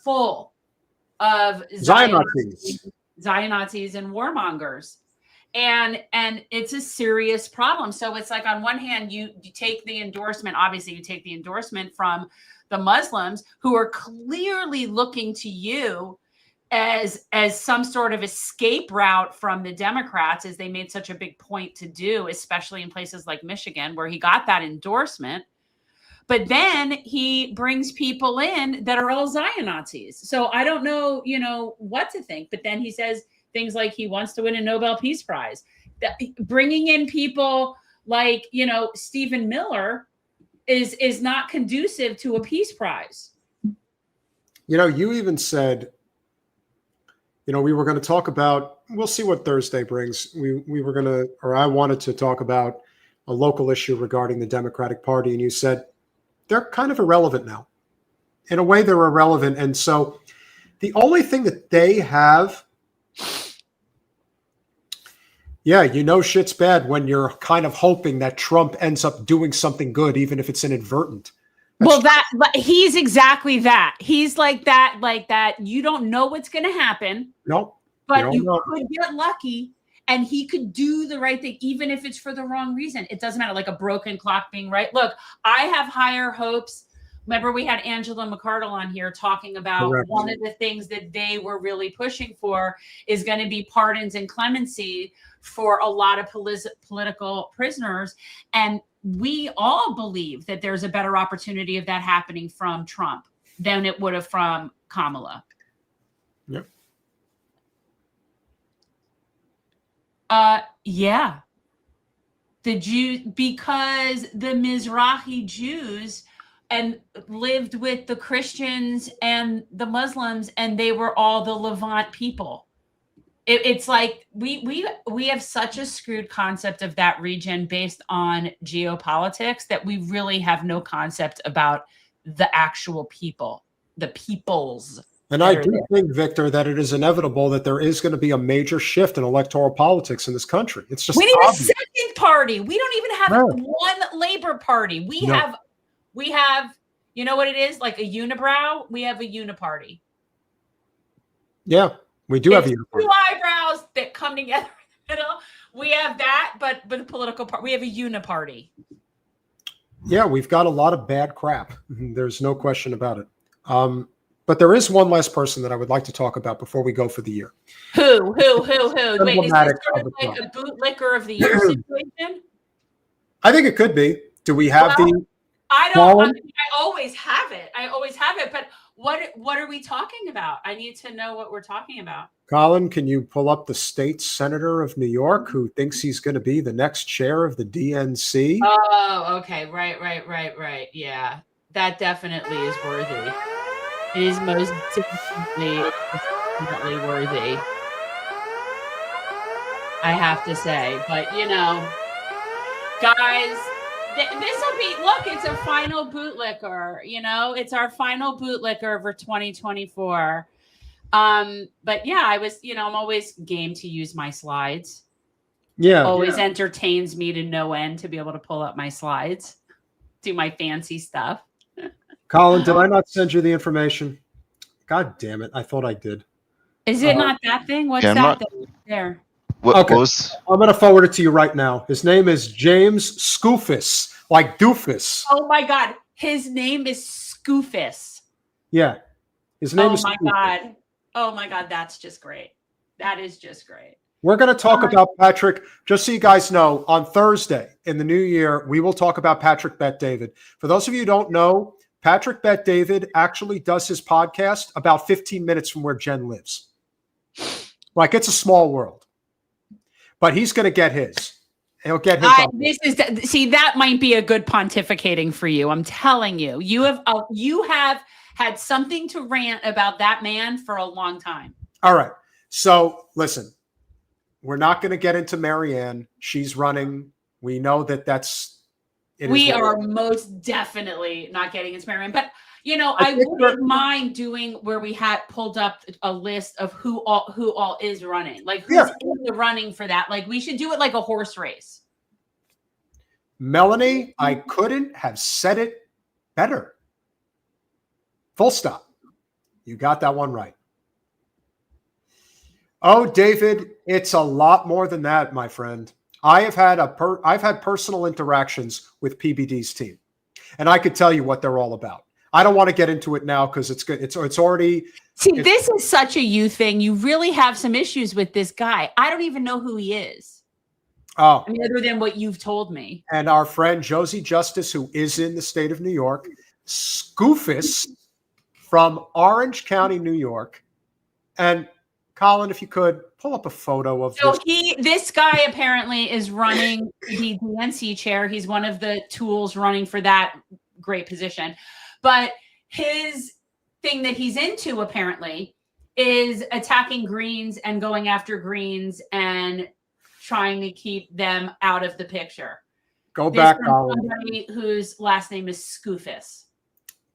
full of Zionazis and warmongers. And it's a serious problem. So it's like, on one hand, you take the endorsement, obviously you take the endorsement from the Muslims who are clearly looking to you as some sort of escape route from the Democrats, as they made such a big point to do, especially in places like Michigan, where he got that endorsement. But then he brings people in that are all Zionazis. So I don't know, you know, what to think. But then he says things like he wants to win a Nobel Peace Prize. Bringing in people like, you know, Stephen Miller is not conducive to a peace prize. You know, you even said, you know, we were going to talk about, we'll see what Thursday brings. We were going to, or I wanted to talk about a local issue regarding the Democratic Party. And you said they're kind of irrelevant now. In a way, they're irrelevant. And so the only thing that they have, yeah, you know, shit's bad when you're kind of hoping that Trump ends up doing something good, even if it's inadvertent. Well, he's exactly that. He's like that. You don't know what's going to happen. Nope. But you could get lucky, and he could do the right thing, even if it's for the wrong reason. It doesn't matter, like a broken clock being right. Look, I have higher hopes. Remember, we had Angela McArdle on here talking about one of the things that they were really pushing for is going to be pardons and clemency for a lot of political prisoners. And we all believe that there's a better opportunity of that happening from Trump than it would have from Kamala. Yep. Yeah. The Jew, because the Mizrahi Jews and lived with the Christians and the Muslims, and they were all the Levant people. It's like we have such a screwed concept of that region based on geopolitics that we really have no concept about the actual people, the peoples. And I do think, Victor, that it is inevitable that there is going to be a major shift in electoral politics in this country. It's just we need obvious. a second party. We don't even have one Labor Party. We have, you know what it is? Like a unibrow. We have a uniparty. Yeah, we do have a uniparty. Two eyebrows that come together in the middle. We have that, but the political part, we have a uniparty. Yeah, we've got a lot of bad crap. There's no question about it. But there is one last person that I would like to talk about before we go for the year. Who? Wait, is this sort of like a bootlicker of the year situation? I think it could be. Do we have I always have it. But what are we talking about? I need to know what we're talking about. Colin, can you pull up the state senator of New York who thinks he's going to be the next chair of the DNC? Oh, okay. Right. Yeah, that definitely is worthy. It is most definitely worthy, I have to say. But, guys, this will be, look, it's a final bootlicker, it's our final bootlicker for 2024. But yeah, I was, I'm always game to use my slides. Yeah. Always entertains me to no end to be able to pull up my slides, do my fancy stuff. Colin, did I not send you the information? God damn it. I thought I did. Is it not that thing? What's that thing there? I'm going to forward it to you right now. His name is James Scoofus, like doofus. Oh my God. His name is Scoofus. Yeah. His name is Scoofus. God. Oh my God. That's just great. That is just great. We're going to talk about Patrick. Just so you guys know, on Thursday in the new year, we will talk about Patrick Bet-David. For those of you who don't know, Patrick Bet-David actually does his podcast about 15 minutes from where Jen lives. Like, it's a small world. But he's going to get his. He'll get his. See, that might be a good pontificating for you. I'm telling you. You have had something to rant about that man for a long time. All right. So, listen. We're not going to get into Marianne. She's running. We know that's... We are most definitely not getting into Marianne, but I wouldn't mind doing where we had pulled up a list of who all is running, like who's in the running for that. Like we should do it like a horse race. Melanie, I couldn't have said it better. Full stop. You got that one right. Oh, David, it's a lot more than that, my friend. I've had personal interactions with PBD's team, and I could tell you what they're all about. I don't want to get into it now because it's good. It's already. See, this is such a you thing. You really have some issues with this guy. I don't even know who he is. Oh, other than what you've told me. And our friend Josie Justice, who is in the state of New York, Scoofus from Orange County, New York, and Colin, if you could pull up a photo of this guy apparently is running the DNC chair. He's one of the tools running for that great position. But his thing that he's into apparently is attacking Greens and going after Greens and trying to keep them out of the picture. Go back, Colin. Somebody whose last name is Scoofus.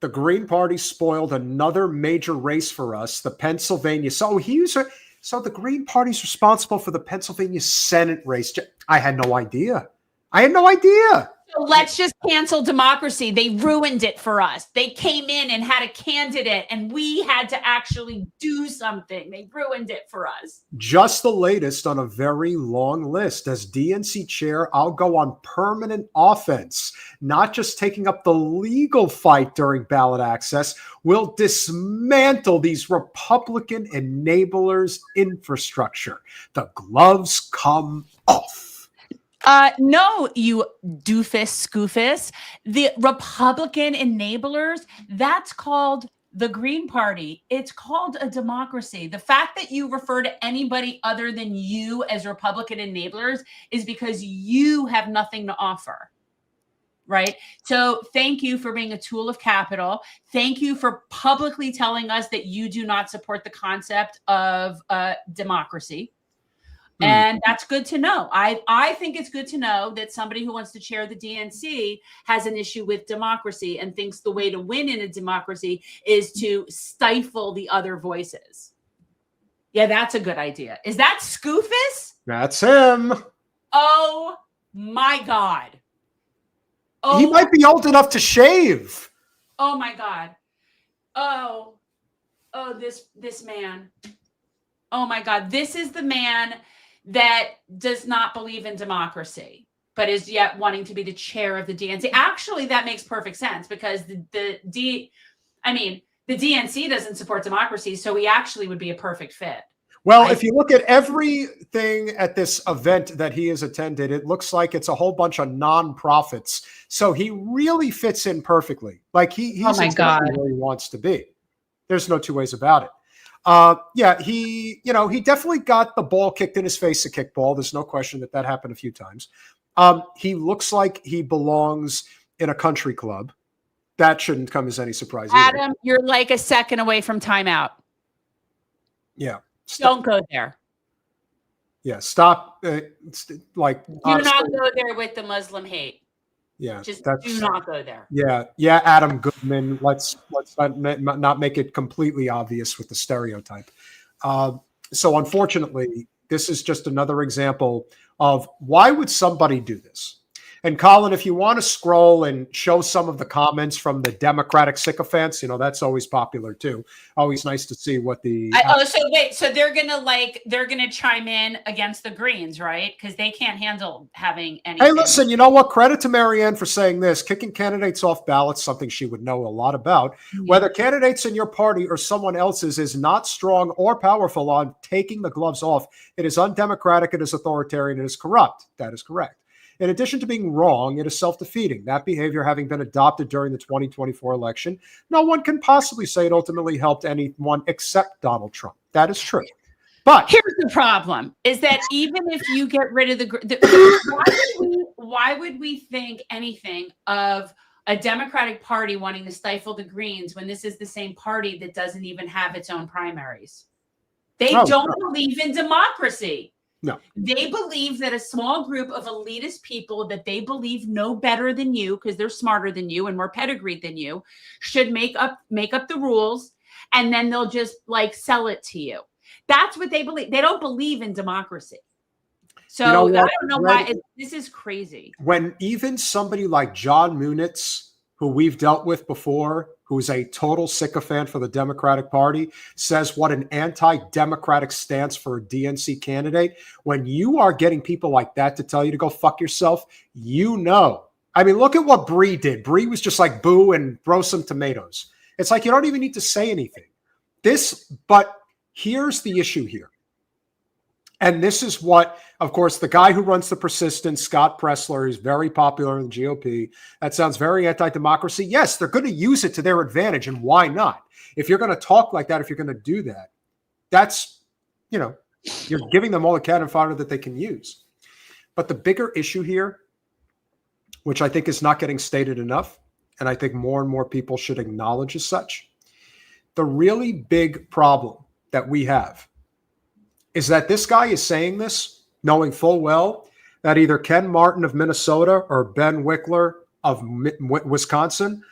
The Green Party spoiled another major race for us, the Pennsylvania. So the Green Party's responsible for the Pennsylvania Senate race. I had no idea. So let's just cancel democracy. They ruined it for us. They came in and had a candidate, and we had to actually do something. They ruined it for us. Just the latest on a very long list. As DNC chair, I'll go on permanent offense, not just taking up the legal fight during ballot access. We'll dismantle these Republican enablers' infrastructure. The gloves come off. No, you doofus, Scoofus. The Republican enablers, that's called the Green Party. It's called a democracy. The fact that you refer to anybody other than you as Republican enablers is because you have nothing to offer. Right. So thank you for being a tool of capital. Thank you for publicly telling us that you do not support the concept of democracy. And that's good to know. I think it's good to know that somebody who wants to chair the DNC has an issue with democracy and thinks the way to win in a democracy is to stifle the other voices. Yeah, that's a good idea. Is that Scoofus? That's him. Oh my God. Oh, he might be old enough to shave. Oh my God. Oh, this man. Oh my God. This is the man that does not believe in democracy, but is yet wanting to be the chair of the DNC. Actually, that makes perfect sense because the DNC doesn't support democracy, so he actually would be a perfect fit. Well, if you look at everything at this event that he has attended, it looks like it's a whole bunch of nonprofits. So he really fits in perfectly. Like he's exactly where he wants to be. There's no two ways about it. He definitely got the ball kicked in his face, a kickball. There's no question that happened a few times. He looks like he belongs in a country club. That shouldn't come as any surprise. Adam, either. You're like a second away from timeout. Yeah. Don't go there. Yeah. Stop. Do not go there with the Muslim hate. Yeah. Just do not go there. Yeah. Yeah. Adam Goodman. Let's not make it completely obvious with the stereotype. So unfortunately, this is just another example of why would somebody do this? And Colin, if you want to scroll and show some of the comments from the Democratic sycophants, that's always popular too. Always nice to see what the. So they're gonna chime in against the Greens, right? Because they can't handle having anything. Hey, listen, you know what? Credit to Marianne for saying this. Kicking candidates off ballots, something she would know a lot about. Mm-hmm. Whether candidates in your party or someone else's is not strong or powerful on taking the gloves off. It is undemocratic. It is authoritarian. It is corrupt. That is correct. In addition to being wrong, it is self-defeating. That behavior having been adopted during the 2024 election, no one can possibly say it ultimately helped anyone except Donald Trump. That is true. But here's the problem, is that even if you get rid of why would we think anything of a Democratic Party wanting to stifle the Greens when this is the same party that doesn't even have its own primaries? They don't believe in democracy. No. They believe that a small group of elitist people that they believe know better than you because they're smarter than you and more pedigreed than you should make up the rules, and then they'll just sell it to you. That's what they believe. They don't believe in democracy. So I don't know why this is crazy. When even somebody like John Munitz, who we've dealt with before, who's a total sycophant for the Democratic Party, says what an anti-democratic stance for a DNC candidate. When you are getting people like that to tell you to go fuck yourself, I mean, look at what Bree did. Bree was just like, boo and throw some tomatoes. It's like, you don't even need to say anything. But here's the issue here. And this is what, of course, the guy who runs the Persistence, Scott Pressler, is very popular in the GOP. That sounds very anti-democracy. Yes, they're going to use it to their advantage, and why not? If you're going to talk like that, if you're going to do that, that's, you're giving them all the cannon fodder that they can use. But the bigger issue here, which I think is not getting stated enough, and I think more and more people should acknowledge as such, the really big problem that we have is that this guy is saying this knowing full well that either Ken Martin of Minnesota or Ben Wickler of Wisconsin,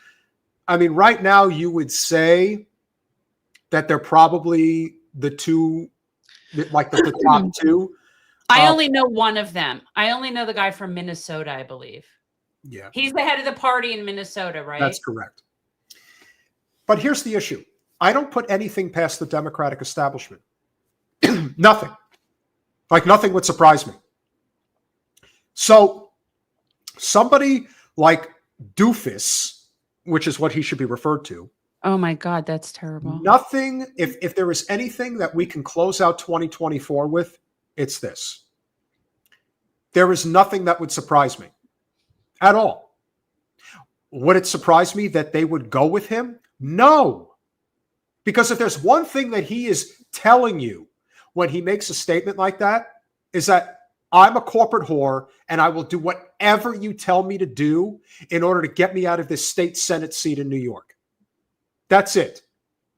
I mean, right now you would say that they're probably the two, like the top two. I only know one of them. I only know the guy from Minnesota, I believe. Yeah. He's the head of the party in Minnesota, right? That's correct. But here's the issue. I don't put anything past the Democratic establishment. Nothing. Nothing would surprise me. So somebody like Doofus, which is what he should be referred to. Oh my God, that's terrible. Nothing, if there is anything that we can close out 2024 with, it's this. There is nothing that would surprise me at all. Would it surprise me that they would go with him? No. Because if there's one thing that he is telling you when he makes a statement like that, is that I'm a corporate whore and I will do whatever you tell me to do in order to get me out of this state Senate seat in New York. That's it.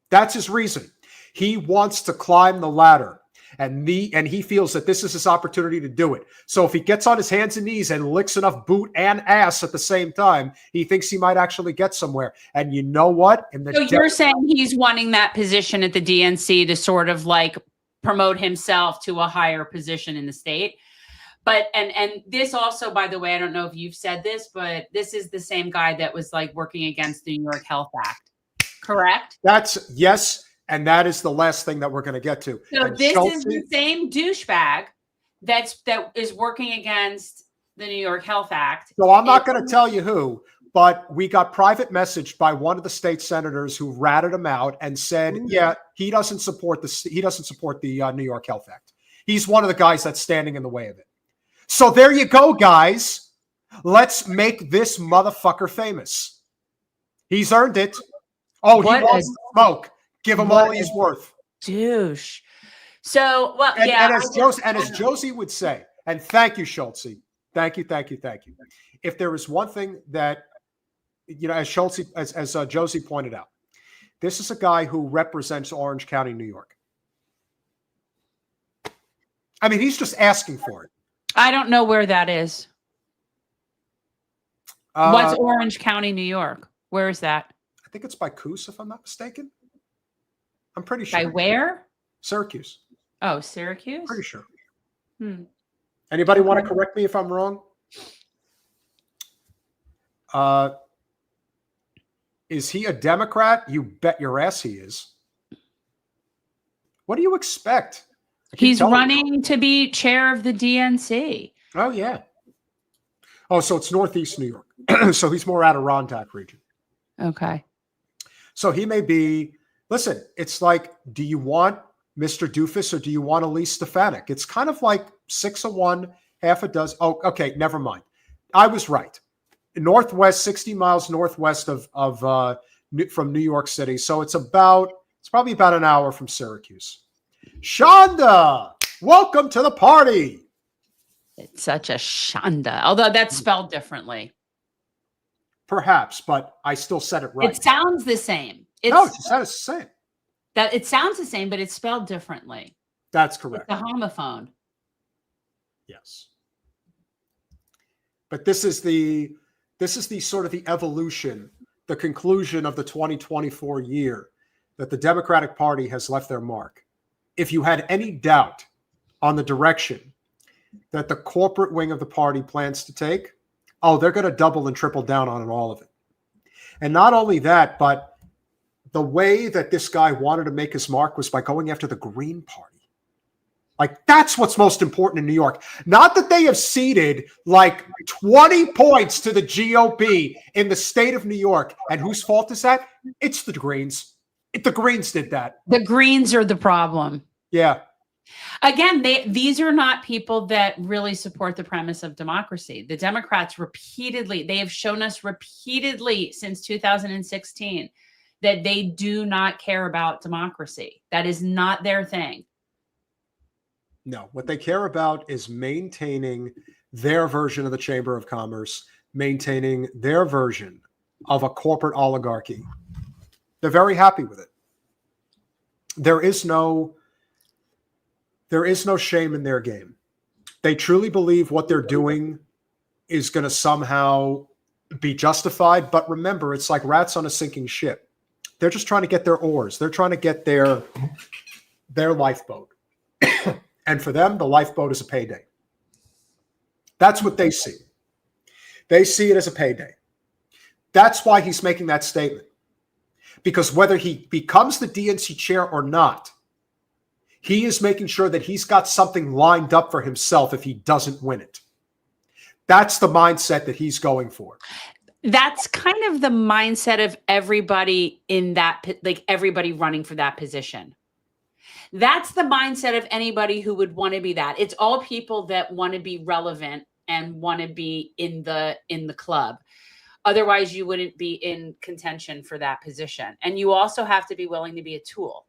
That's his reason. He wants to climb the ladder, and he feels that this is his opportunity to do it. So if he gets on his hands and knees and licks enough boot and ass at the same time, he thinks he might actually get somewhere. And you know what? So you're saying he's wanting that position at the DNC to sort of like promote himself to a higher position in the state. But and this also, by the way, I don't know if you've said this, but this is the same guy that was like working against the New York Health Act. Correct? That's yes. And that is the last thing that we're going to get to. So and this is the same douchebag that is working against the New York Health Act. So I'm not going to tell you who, but we got private messaged by one of the state senators who ratted him out and said, yeah, he doesn't support the New York Health Act. He's one of the guys that's standing in the way of it. So there you go, guys. Let's make this motherfucker famous. He's earned it. Oh, he wants to smoke. Give him all he's worth. Douche. So, well, and as Josie would say, and thank you, Schultze. Thank you. If there is one thing that, as Josie pointed out, this is a guy who represents Orange County, New York. I mean, he's just asking for it. I don't know where that is. What's Orange County, New York? Where is that? I think it's by Coos, if I'm not mistaken. I'm pretty sure. By where? Syracuse. Oh, Syracuse? Pretty sure. Anybody want to correct me if I'm wrong? Is he a Democrat? You bet your ass he is. What do you expect? He's running to be chair of the DNC. Oh, yeah. Oh, so it's Northeast New York. So he's more Adirondack region. Okay. So he may be, listen, it's like, do you want Mr. Doofus or do you want Elise Stefanik? It's kind of like 6 of one, half a dozen. Oh, okay, never mind. I was right. Northwest, 60 miles northwest from New York City. So it's probably about an hour from Syracuse. Shonda, welcome to the party. It's such a Shonda, although that's spelled differently. Perhaps, but I still said it right. It sounds the same. It sounds the same. That it sounds the same, but it's spelled differently. That's correct. It's a homophone. Yes. But this is the sort of the evolution, the conclusion of the 2024 year that the Democratic Party has left their mark. If you had any doubt on the direction that the corporate wing of the party plans to take, they're going to double and triple down on all of it. And not only that, but the way that this guy wanted to make his mark was by going after the Green Party. Like, that's what's most important in New York. Not that they have ceded like 20 points to the GOP in the state of New York. And whose fault is that? It's the Greens. The Greens did that. The Greens are the problem. Yeah. Again, these are not people that really support the premise of democracy. The Democrats they have shown us repeatedly since 2016 that they do not care about democracy. That is not their thing. No, what they care about is maintaining their version of the Chamber of Commerce, maintaining their version of a corporate oligarchy. They're very happy with it. There is no shame in their game. They truly believe what they're doing is going to somehow be justified. But remember, it's like rats on a sinking ship. They're just trying to get their oars. They're trying to get their lifeboat. And for them, the lifeboat is a payday. That's what they see. They see it as a payday. That's why he's making that statement. Because whether he becomes the DNC chair or not, he is making sure that he's got something lined up for himself if he doesn't win it. That's the mindset that he's going for. That's kind of the mindset of everybody in that, like everybody running for that position. That's the mindset of anybody who would want to be that. It's all people that want to be relevant and want to be in the club. Otherwise, you wouldn't be in contention for that position. And you also have to be willing to be a tool.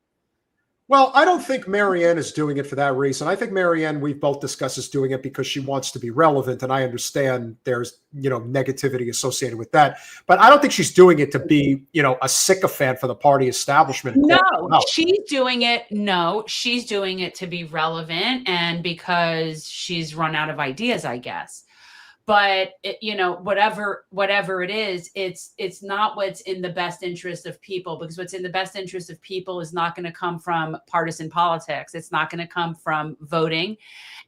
Well, I don't think Marianne is doing it for that reason. I think Marianne, we've both discussed, is doing it because she wants to be relevant. And I understand there's, negativity associated with that. But I don't think she's doing it to be, a sycophant for the party establishment. No, she's doing it. No, she's doing it to be relevant and because she's run out of ideas, I guess. But whatever it is, it's not what's in the best interest of people, because what's in the best interest of people is not going to come from partisan politics. It's not going to come from voting,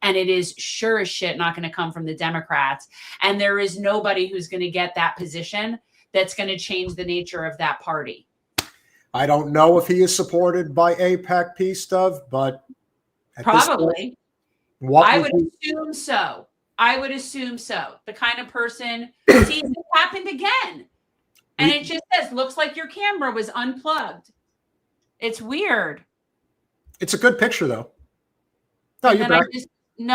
and it is sure as shit not going to come from the Democrats. And there is nobody who's going to get that position that's going to change the nature of that party. I don't know if he is supported by AIPAC, P-Stuff, but probably. I would assume so. I would assume so. The kind of person, see, it happened again. And it just says, looks like your camera was unplugged. It's weird. It's a good picture, though. No, you're back. Then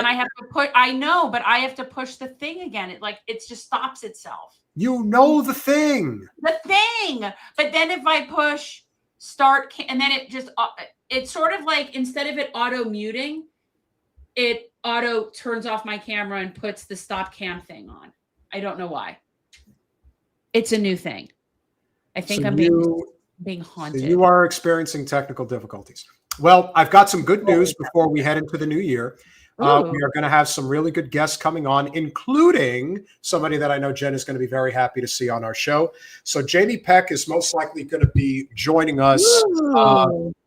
I have to put, I know, but I have to push the thing again. It just stops itself. You know the thing. The thing. But then if I push start, and then it's sort of like, instead of it auto muting, it auto turns off my camera and puts the stop cam thing on. I don't know why. It's a new thing. I think I'm being haunted. So you are experiencing technical difficulties. Well, I've got some good news before we head into the new year. We are going to have some really good guests coming on, including somebody that I know Jen is going to be very happy to see on our show. So Jamie Peck is most likely going to be joining us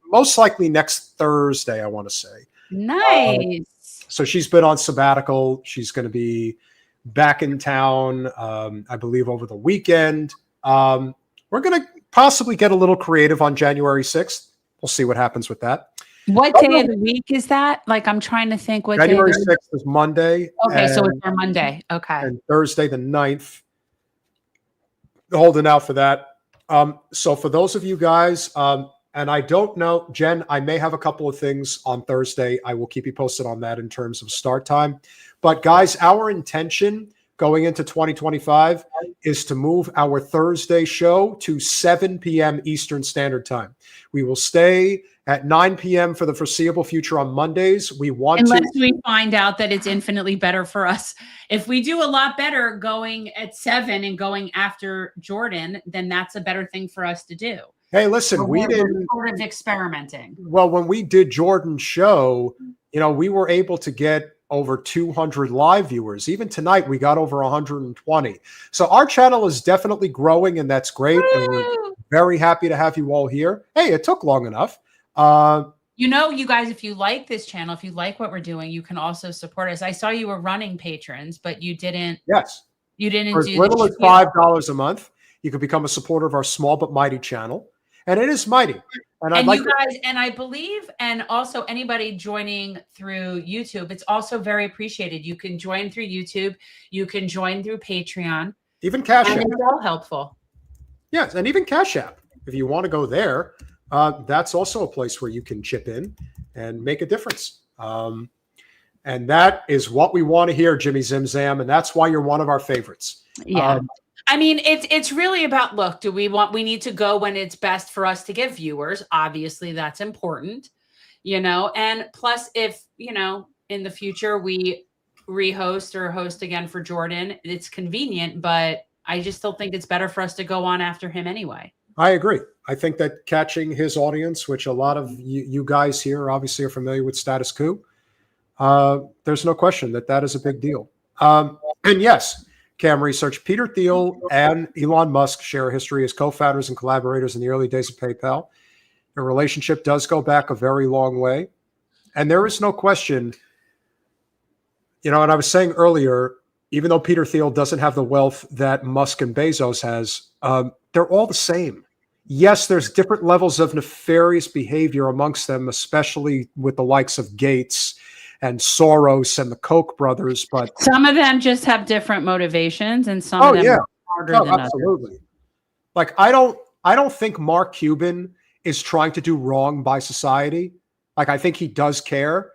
most likely next Thursday, I want to say. Nice. So she's been on sabbatical. She's going to be back in town, I believe, over the weekend. We're going to possibly get a little creative on January 6th. We'll see what happens with that. What day of the week is that? Like, I'm trying to think what January day. 6th is Monday. Okay, so it's our Monday. Okay. And Thursday the 9th. Holding out for that. So for those of you guys, and I don't know, Jen, I may have a couple of things on Thursday. I will keep you posted on that in terms of start time. But guys, our intention going into 2025 is to move our Thursday show to 7 p.m. Eastern Standard Time. We will stay at 9 p.m. for the foreseeable future on Mondays. Unless we find out that it's infinitely better for us. If we do a lot better going at 7 and going after Jordan, then that's a better thing for us to do. Hey, listen, we didn't sort of experimenting. Well, when we did Jordan's show, we were able to get over 200 live viewers. Even tonight, we got over 120. So our channel is definitely growing, and that's great. And we're very happy to have you all here. Hey, it took long enough. You guys, if you like this channel, if you like what we're doing, you can also support us. I saw you were running patrons, but you didn't. Yes. You didn't For do as little as $5 a month, you can become a supporter of our small but mighty channel. And it is mighty. And I believe, and also anybody joining through YouTube, it's also very appreciated. You can join through YouTube. You can join through Patreon. Even Cash App. It's all helpful. Yes, and even Cash App. If you want to go there, that's also a place where you can chip in and make a difference. And that is what we want to hear, Jimmy Zimzam. And that's why you're one of our favorites. Yeah. I mean, it's really about, look, we need to go when it's best for us to get viewers. Obviously, that's important, and plus if, in the future we rehost or host again for Jordan, it's convenient, but I just still think it's better for us to go on after him anyway. I agree. I think that catching his audience, which a lot of you guys here obviously are familiar with Status Quo, there's no question that is a big deal. And yes, Cam Research, Peter Thiel and Elon Musk share a history as co-founders and collaborators in the early days of PayPal. Their relationship does go back a very long way. And there is no question, and I was saying earlier, even though Peter Thiel doesn't have the wealth that Musk and Bezos has, they're all the same. Yes, there's different levels of nefarious behavior amongst them, especially with the likes of Gates and Soros and the Koch brothers, but some of them just have different motivations, and some of them are harder than absolutely. Others. Like I don't think Mark Cuban is trying to do wrong by society. Like I think he does care.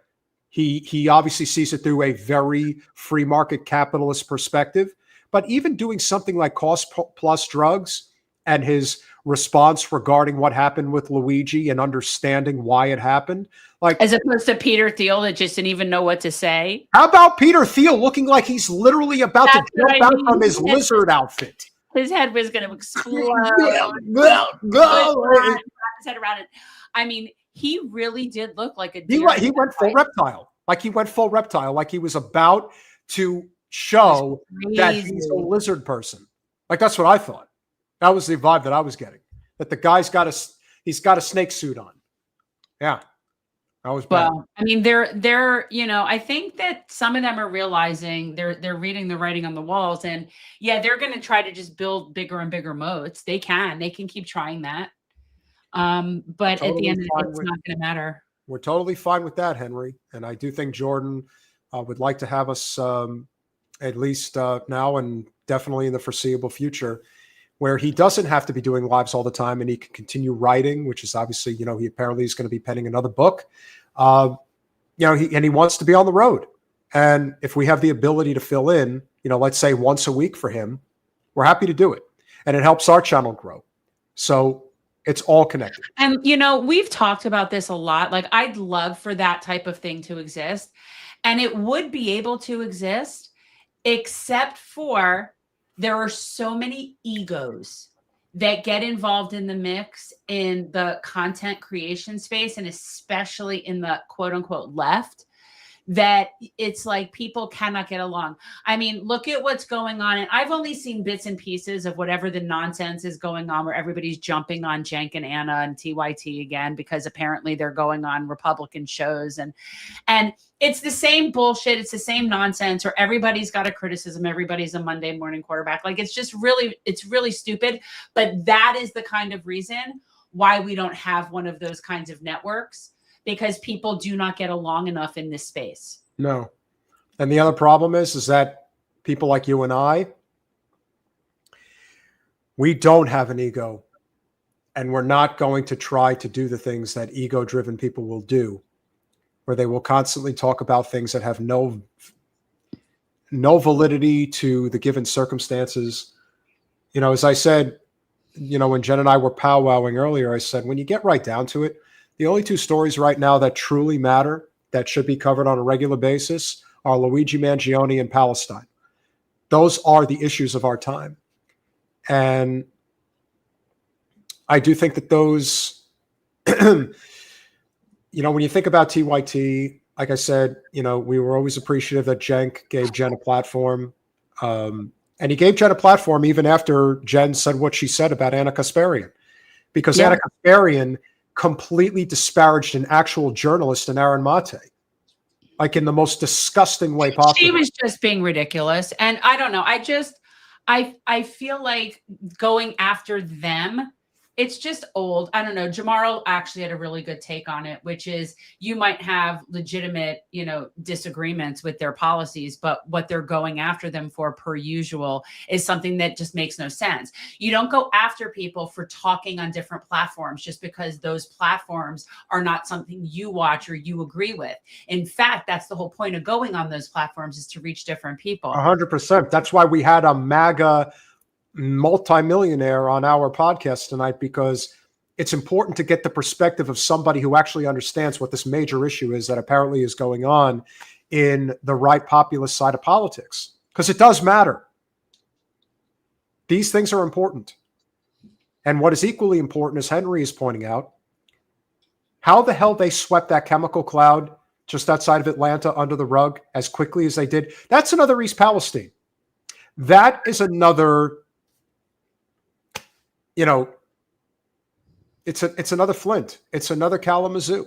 He obviously sees it through a very free market capitalist perspective. but even doing something like cost plus drugs and his response regarding what happened with Luigi and understanding why it happened. Like, as opposed to Peter Thiel that just didn't even know what to say. How about Peter Thiel looking like he's literally about to jump out from his lizard outfit? His head was going to explode. His head around it. I mean, he really did look like a deer. He went full reptile. Like he went full reptile. Like he was about to show that he's a lizard person. Like that's what I thought. That was the vibe that I was getting. That the guy's got a snake suit on. Yeah. That was bad. Well, I mean, they're, you know, I think that some of them are realizing they're reading the writing on the walls, and yeah, they're going to try to just build bigger and bigger moats. They can keep trying that. But at the end of the day, it's not going to matter. We're totally fine with that, Henry. And I do think Jordan would like to have us at least now and definitely in the foreseeable future, where he doesn't have to be doing lives all the time and he can continue writing, which is obviously, you know, he apparently is going to be penning another book. You know, he wants to be on the road. And if we have the ability to fill in, you know, let's say once a week for him, we're happy to do it. And it helps our channel grow. So it's all connected. And, you know, we've talked about this a lot. Like, I'd love for that type of thing to exist. And it would be able to exist, except for there are so many egos that get involved in the mix in the content creation space, and especially in the quote unquote left, that it's like people cannot get along. I mean, look at what's going on. And I've only seen bits and pieces of whatever the nonsense is going on, where everybody's jumping on Cenk and Anna and TYT again, because apparently they're going on Republican shows. And it's the same bullshit. It's the same nonsense, or everybody's got a criticism. Everybody's a Monday morning quarterback. Like, it's really stupid. But that is the kind of reason why we don't have one of those kinds of networks, because people do not get along enough in this space. No. And the other problem is that people like you and I, we don't have an ego, and we're not going to try to do the things that ego-driven people will do, where they will constantly talk about things that have no validity to the given circumstances. You know, as I said, you know, when Jen and I were powwowing earlier, I said, when you get right down to it, the only two stories right now that truly matter, that should be covered on a regular basis, are Luigi Mangione and Palestine. Those are the issues of our time. And I do think that those, you know, when you think about TYT, like I said, you know, we were always appreciative that Cenk gave Jen a platform. And he gave Jen a platform even after Jen said what she said about Anna Kasparian. Because Anna Kasparian completely disparaged an actual journalist in Aaron Mate, like in the most disgusting way possible. She was just being ridiculous. And I don't know. I feel like going after them, it's just old. I don't know. Jamaro actually had a really good take on it, which is you might have legitimate, you know, disagreements with their policies, but what they're going after them for, per usual, is something that just makes no sense. You don't go after people for talking on different platforms just because those platforms are not something you watch or you agree with. In fact, that's the whole point of going on those platforms, is to reach different people. 100%. That's why we had a MAGA multimillionaire on our podcast tonight, because it's important to get the perspective of somebody who actually understands what this major issue is that apparently is going on in the right populist side of politics, because it does matter. These things are important. And what is equally important, as Henry is pointing out, how the hell they swept that chemical cloud just outside of Atlanta under the rug as quickly as they did. That's another East Palestine. That is another, you know, it's another Flint. It's another Kalamazoo.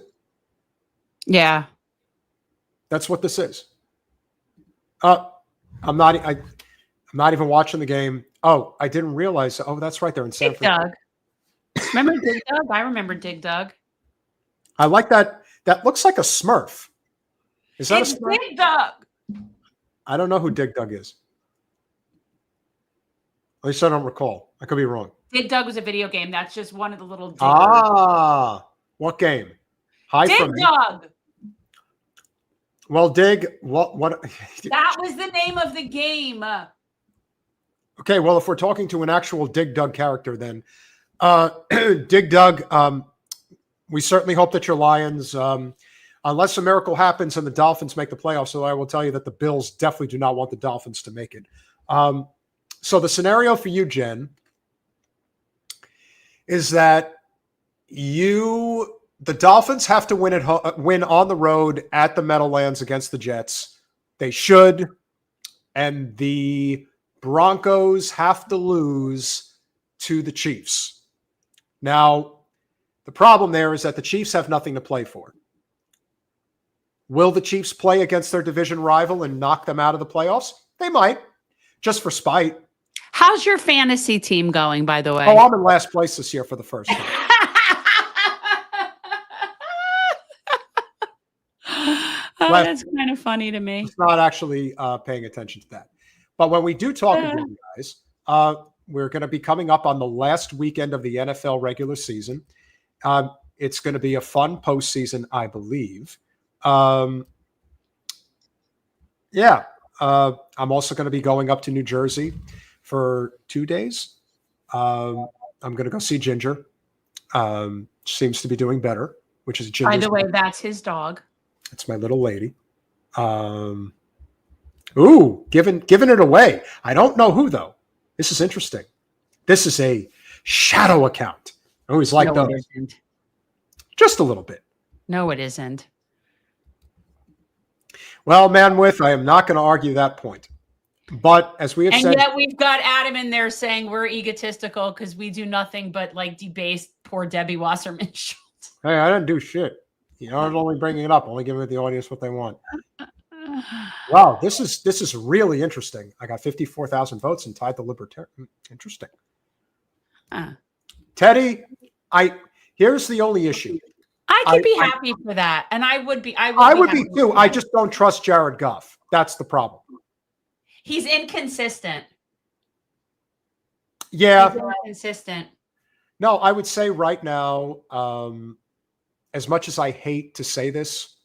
Yeah. That's what this is. I'm not even watching the game. Oh, I didn't realize. Oh, that's right. They're in San Francisco. Doug. Remember Dig Dug? I remember Dig Dug. I like that. That looks like a Smurf. Is that it's a Smurf? Dig Dug. I don't know who Dig Dug is. At least I don't recall. I could be wrong. Dig Dug was a video game. That's just one of the little diggers. What game? Hide Dig from Dug. Me. Well, Dig, what? That was the name of the game. Okay, well, if we're talking to an actual Dig Dug character, then Dig Dug, we certainly hope that your Lions, unless a miracle happens and the Dolphins make the playoffs, so I will tell you that the Bills definitely do not want the Dolphins to make it. So the scenario for you, Jen, is that the Dolphins have to win on the road at the Meadowlands against the Jets. They should. And the Broncos have to lose to the Chiefs. Now, the problem there is that the Chiefs have nothing to play for. Will the Chiefs play against their division rival and knock them out of the playoffs? They might, just for spite. How's your fantasy team going, by the way? Oh, I'm in last place this year for the first time. That's kind of funny to me. It's not actually paying attention to that. But when we do talk again, guys, we're going to be coming up on the last weekend of the NFL regular season. It's going to be a fun postseason, I believe. I'm also going to be going up to New Jersey for 2 days. I'm going to go see Ginger. Seems to be doing better, which is Ginger. By the way, that's his dog. It's my little lady. Giving it away. I don't know who, though. This is interesting. This is a shadow account. I always like those. It isn't. Just a little bit. No, it isn't. Well, I am not going to argue that point. But as we have said. And yet we've got Adam in there saying we're egotistical because we do nothing but debase poor Debbie Wasserman Schultz. Hey, I didn't do shit. I'm only bringing it up, only giving the audience what they want. Wow, this is really interesting. I got 54,000 votes and tied the Libertarian. Interesting. Teddy, here's the only issue. I could be happy for that, and I would be. I would be too. I just don't trust Jared Goff. That's the problem. He's inconsistent. Yeah, he's inconsistent. No, I would say right now, as much as I hate to say this,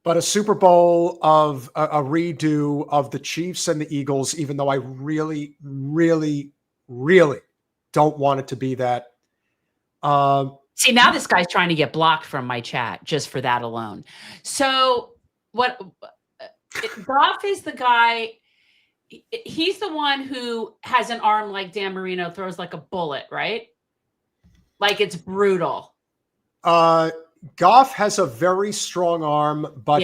but a Super Bowl of a redo of the Chiefs and the Eagles, even though I really, really, really don't want it to be that. See, now this guy's trying to get blocked from my chat just for that alone. So what Goff is the guy. He's the one who has an arm like Dan Marino, throws like a bullet, right? Like it's brutal. Goff has a very strong arm, but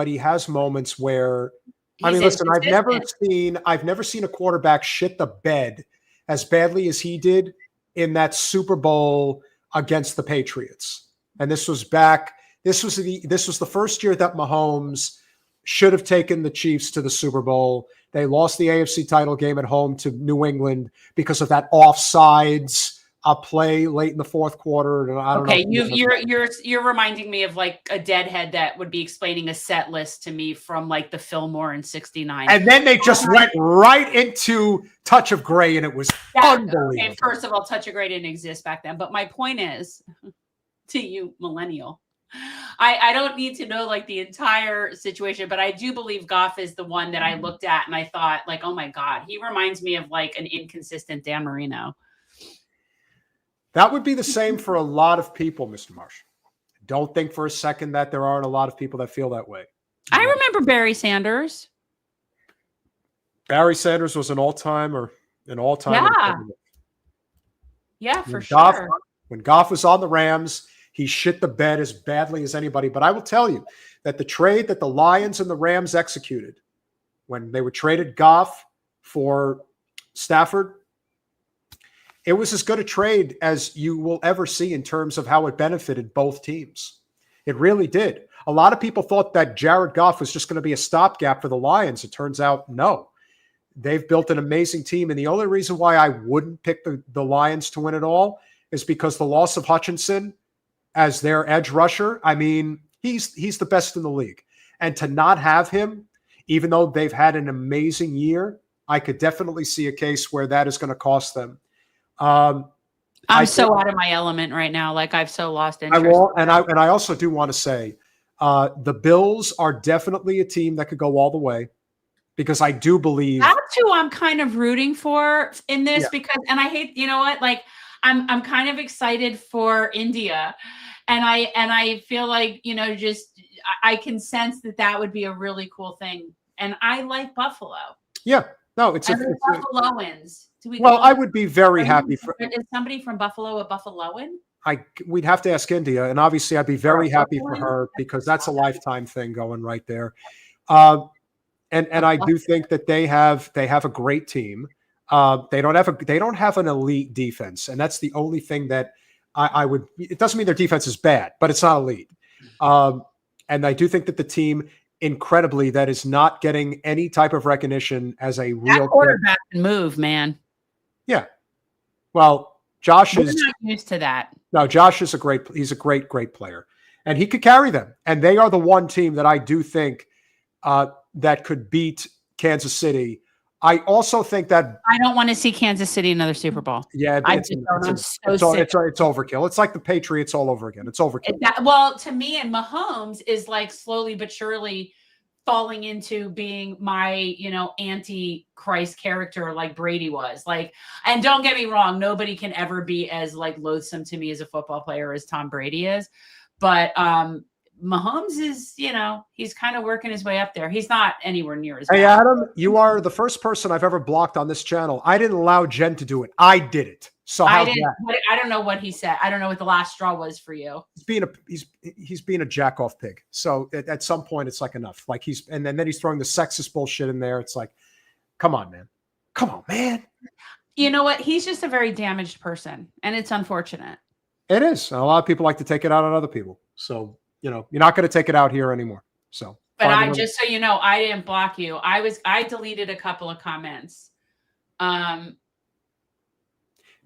he has moments where listen, I've never seen a quarterback shit the bed as badly as he did in that Super Bowl against the Patriots. And this was the first year that Mahomes should have taken the Chiefs to the Super Bowl. They lost the AFC title game at home to New England because of that offsides play late in the fourth quarter. And I don't know. You're reminding me of like a deadhead that would be explaining a set list to me from like the Fillmore in '69. And then they just went right into Touch of Grey, and it was unbelievable. Okay, first of all, Touch of Grey didn't exist back then. But my point is, to you, millennial, I don't need to know like the entire situation, but I do believe Goff is the one that I looked at and I thought like, oh my God, he reminds me of like an inconsistent Dan Marino. That would be the same for a lot of people, Mr. Marsh. Don't think for a second that there aren't a lot of people that feel that way. I remember Barry Sanders. Barry Sanders was an all-time. Yeah, for sure. When Goff was on the Rams, he shit the bed as badly as anybody. But I will tell you that the trade that the Lions and the Rams executed when they were traded Goff for Stafford, it was as good a trade as you will ever see in terms of how it benefited both teams. It really did. A lot of people thought that Jared Goff was just going to be a stopgap for the Lions. It turns out, no. They've built an amazing team. And the only reason why I wouldn't pick the Lions to win it all is because the loss of Hutchinson as their edge rusher, he's the best in the league. And to not have him, even though they've had an amazing year, I could definitely see a case where that is going to cost them. I'm so out of my element right now. Like I've so lost interest. I also do want to say, the Bills are definitely a team that could go all the way. because I do believe that's who I'm kind of rooting for in this, Yeah. because, and I hate, you know what, like I'm kind of excited for India, and I feel like, you know, just I can sense that would be a really cool thing, and I like Buffalo. Yeah, no, it's Buffaloans. Well, I would be very happy for. Is somebody from Buffalo a Buffaloan? We'd have to ask India, and obviously I'd be very happy for her because that's a lifetime thing going right there. And I do think that they have a great team. They don't have an elite defense, and that's the only thing that I would. It doesn't mean their defense is bad, but it's not elite. And I do think that the team, incredibly, that is not getting any type of recognition as a real quarterback move, man. Yeah. Well, Josh is not used to that. No, Josh is he's a great player, and he could carry them. And they are the one team that I do think that could beat Kansas City. I also think that I don't want to see Kansas City another Super Bowl. Yeah, it's overkill. It's like the Patriots all over again. It's overkill. Well, to me, and Mahomes is like slowly but surely falling into being my, you know, anti-Christ character like Brady was. Like, and don't get me wrong, nobody can ever be as like loathsome to me as a football player as Tom Brady is. But Mahomes is, you know, he's kind of working his way up there. He's not anywhere near as bad. Hey, Adam, you are the first person I've ever blocked on this channel. I didn't allow Jen to do it. I did it. So I don't know what he said. I don't know what the last straw was for you. He's being a jack off pig. So at some point it's like enough. Like and then he's throwing the sexist bullshit in there. It's like, come on, man. Come on, man. You know what? He's just a very damaged person, and it's unfortunate. It is. And a lot of people like to take it out on other people. So, you know, you're not going to take it out here anymore. So, but just so you know, I didn't block you. I deleted a couple of comments.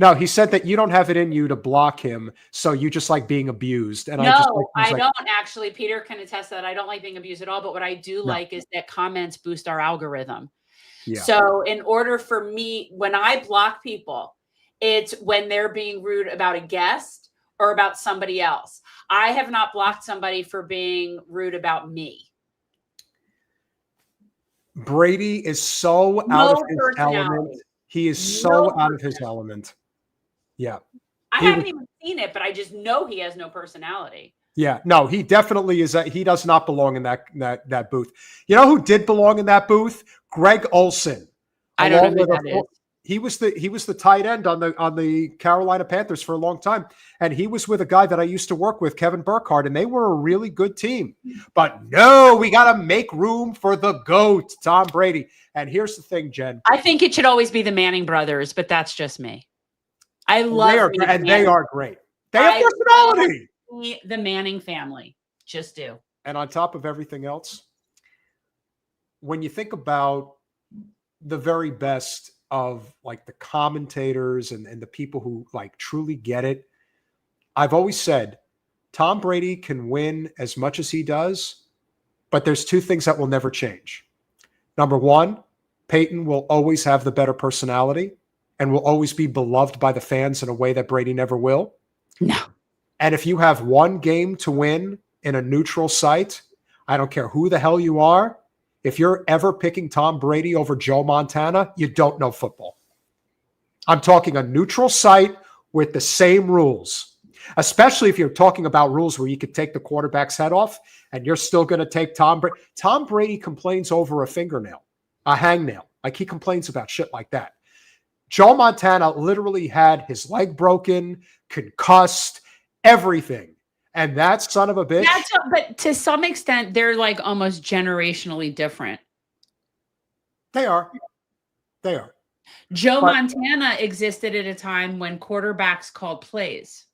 No, he said that you don't have it in you to block him, so you just like being abused. And I don't actually. Peter can attest that I don't like being abused at all. But what I do like is that comments boost our algorithm. Yeah. So in order for me, when I block people, it's when they're being rude about a guest or about somebody else. I have not blocked somebody for being rude about me. Brady is so out of his element. He is so out of his element. Yeah. I haven't even seen it, but I just know he has no personality. Yeah. No, he definitely is. He does not belong in that booth. You know who did belong in that booth? Greg Olson. I don't know who that is. He was the tight end on the Carolina Panthers for a long time. And he was with a guy that I used to work with, Kevin Burkhardt, and they were a really good team. But no, we got to make room for the GOAT, Tom Brady. And here's the thing, Jen. I think it should always be the Manning brothers, but that's just me. I love they are great. They have personality. The Manning family just do. And on top of everything else, when you think about the very best of like the commentators and the people who like truly get it, I've always said Tom Brady can win as much as he does, but there's two things that will never change. Number one, Peyton will always have the better personality and will always be beloved by the fans in a way that Brady never will. No. And if you have one game to win in a neutral site, I don't care who the hell you are, if you're ever picking Tom Brady over Joe Montana, you don't know football. I'm talking a neutral site with the same rules, especially if you're talking about rules where you could take the quarterback's head off and you're still going to take Tom Brady. Tom Brady complains over a fingernail, a hangnail. Like he complains about shit like that. Joe Montana literally had his leg broken, concussed, everything. And that son of a bitch. But to some extent, they're like almost generationally different. They are. Joe Montana existed at a time when quarterbacks called plays.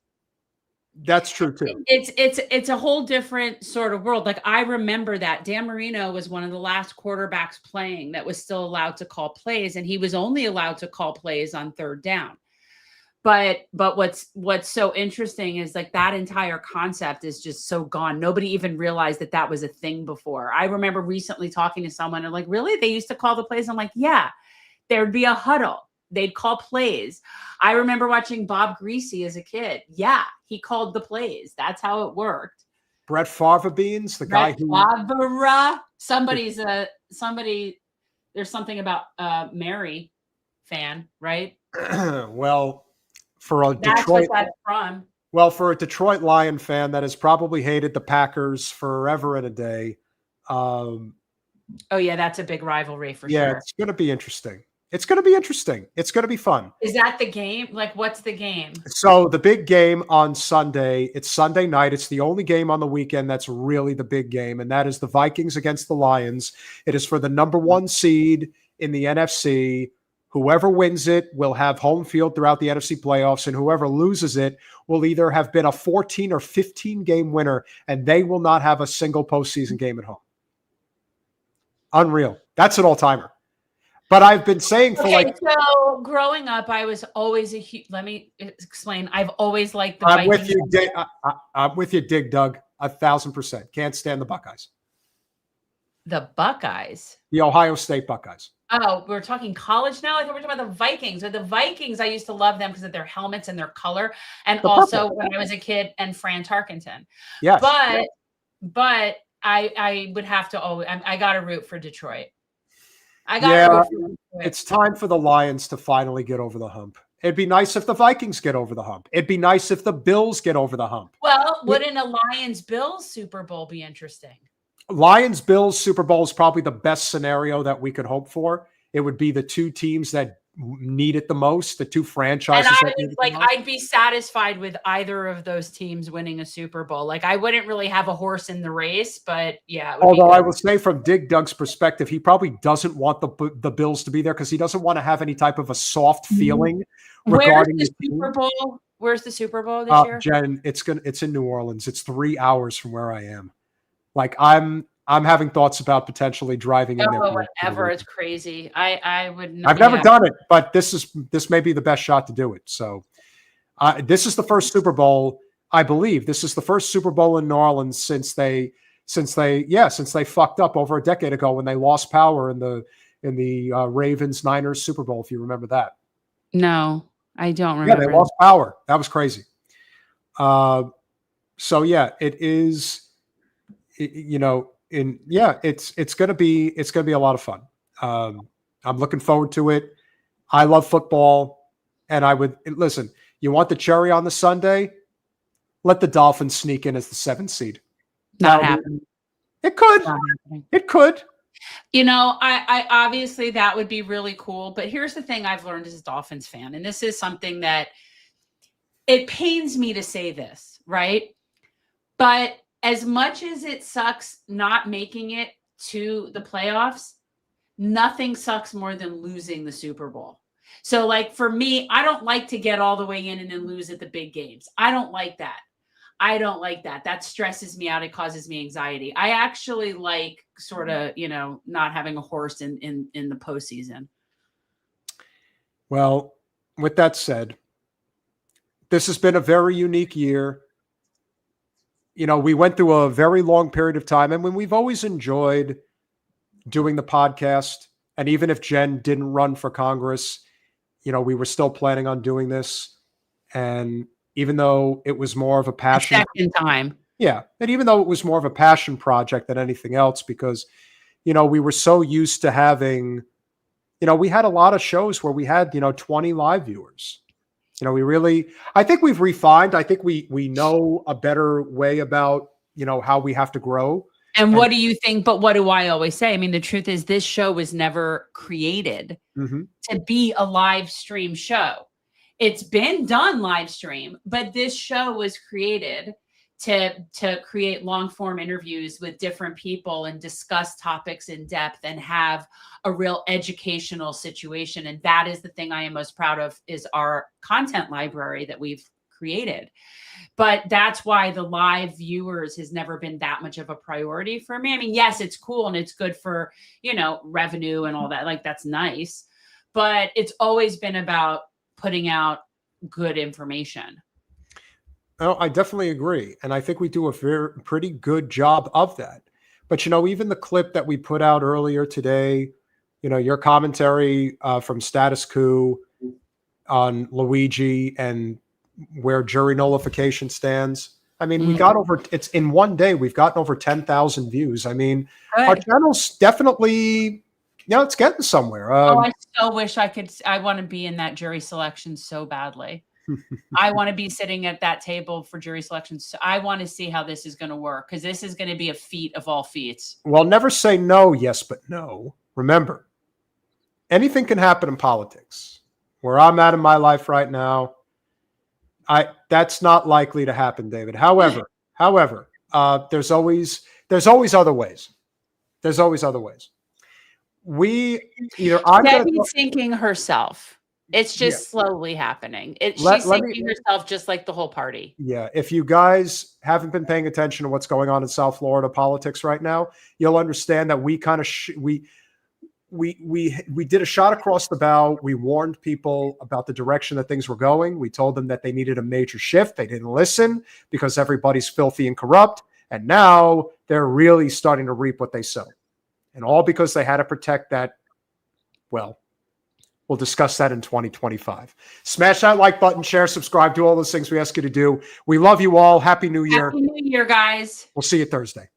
That's true too. It's a whole different sort of world. Like I remember that Dan Marino was one of the last quarterbacks playing that was still allowed to call plays, and he was only allowed to call plays on third down. But what's so interesting is like that entire concept is just so gone. Nobody even realized that was a thing before. I remember recently talking to someone and like, really? They used to call the plays? I'm like, yeah, there'd be a huddle. They'd call plays. I remember watching Bob Greasy as a kid. Yeah, he called the plays. That's how it worked. Brett Favre beans, the guy who somebody There's something about Mary fan, right? Well, for a That's Detroit, what that's from. well, for a Detroit Lion fan that has probably hated the Packers forever and a day. Oh yeah, that's a big rivalry for Yeah, sure. it's going to be interesting. It's going to be interesting. It's going to be fun. Is that the game? Like, what's the game? So the big game on Sunday, it's Sunday night. It's the only game on the weekend that's really the big game, and that is the Vikings against the Lions. It is for the number 1 seed in the NFC. Whoever wins it will have home field throughout the NFC playoffs, and whoever loses it will either have been a 14 or 15 game winner, and they will not have a single postseason game at home. Unreal. That's an all-timer. But I've been saying for so growing up, I was always a huge, let me explain. I've always liked the I'm Vikings. with you, I'm with you, Dig Doug, 1,000%. Can't stand the Buckeyes. The Buckeyes? The Ohio State Buckeyes. Oh, we're talking college now? I thought we were talking about the Vikings. With the Vikings, I used to love them because of their helmets and their color. And also when I was a kid, and Fran Tarkenton. Yes. But I would have to always, I got to root for Detroit. It's time for the Lions to finally get over the hump. It'd be nice if the Vikings get over the hump. It'd be nice if the Bills get over the hump. Well, wouldn't a Lions-Bills Super Bowl be interesting? Lions-Bills Super Bowl is probably the best scenario that we could hope for. It would be the two teams that need it the most, the two franchises. And I'd be satisfied with either of those teams winning a Super Bowl. Like, I wouldn't really have a horse in the race, but yeah. Although I will say, from Dig Doug's perspective, he probably doesn't want the Bills to be there because he doesn't want to have any type of a soft feeling regarding the Super Bowl. Where's the Super Bowl this year? Jen, it's in New Orleans. It's 3 hours from where I am. Like, I'm having thoughts about potentially driving in there. Whatever. It's crazy. I would not. I've never done it, but this may be the best shot to do it. So this is the first Super Bowl, I believe. This is the first Super Bowl in New Orleans since they fucked up over a decade ago when they lost power in the Ravens Niners Super Bowl, if you remember that. No, I don't remember. Yeah, they lost power. That was crazy. So yeah, it is. It's going to be a lot of fun. I'm looking forward to it. I love football, and I would listen. You want the cherry on the sundae? Let the Dolphins sneak in as the 7th seed. Not happening. It could. It could. I obviously that would be really cool. But here's the thing I've learned as a Dolphins fan, and this is something that it pains me to say this, right? But as much as it sucks not making it to the playoffs, nothing sucks more than losing the Super Bowl. So, like, for me, I don't like to get all the way in and then lose at the big games. I don't like that. That stresses me out. It causes me anxiety. I actually like sort of, not having a horse in the postseason. Well, with that said, this has been a very unique year. We went through a very long period of time, and when we've always enjoyed doing the podcast, and even if Jen didn't run for Congress, we were still planning on doing this. And even though it was more of a passion, second time. Yeah. And even though it was more of a passion project than anything else, because, we were so used to having, we had a lot of shows where we had, 20 live viewers. I think we've refined. I think we know a better way about, how we have to grow. And what do you think? But what do I always say? I mean, the truth is this show was never created to be a live stream show. It's been done live stream, but this show was created to create long form interviews with different people and discuss topics in depth and have a real educational situation. And that is the thing I am most proud of, is our content library that we've created. But that's why the live viewers has never been that much of a priority for me. I mean, yes, it's cool and it's good for, revenue and all that. Like, that's nice. But it's always been about putting out good information. Oh, I definitely agree. And I think we do a pretty good job of that. But, even the clip that we put out earlier today, your commentary from Status Coup on Luigi and where jury nullification stands. I mean, we got it's in one day, we've gotten over 10,000 views. I mean, our channel's definitely it's getting somewhere. I so wish I want to be in that jury selection so badly. I want to be sitting at that table for jury selection. So I want to see how this is going to work, because this is going to be a feat of all feats. Well, never say no, yes, but no. Remember, anything can happen in politics. Where I'm at in my life right now, that's not likely to happen, David. However, there's always other ways. There's always other ways. Debbie's sinking herself. It's just slowly happening. She's sinking herself just like the whole party. Yeah. If you guys haven't been paying attention to what's going on in South Florida politics right now, you'll understand that we kind of we did a shot across the bow. We warned people about the direction that things were going. We told them that they needed a major shift. They didn't listen because everybody's filthy and corrupt. And now they're really starting to reap what they sow. And all because they had to protect that. Well, we'll discuss that in 2025. Smash that like button, share, subscribe, do all those things we ask you to do. We love you all. Happy New Year. Happy New Year, guys. We'll see you Thursday.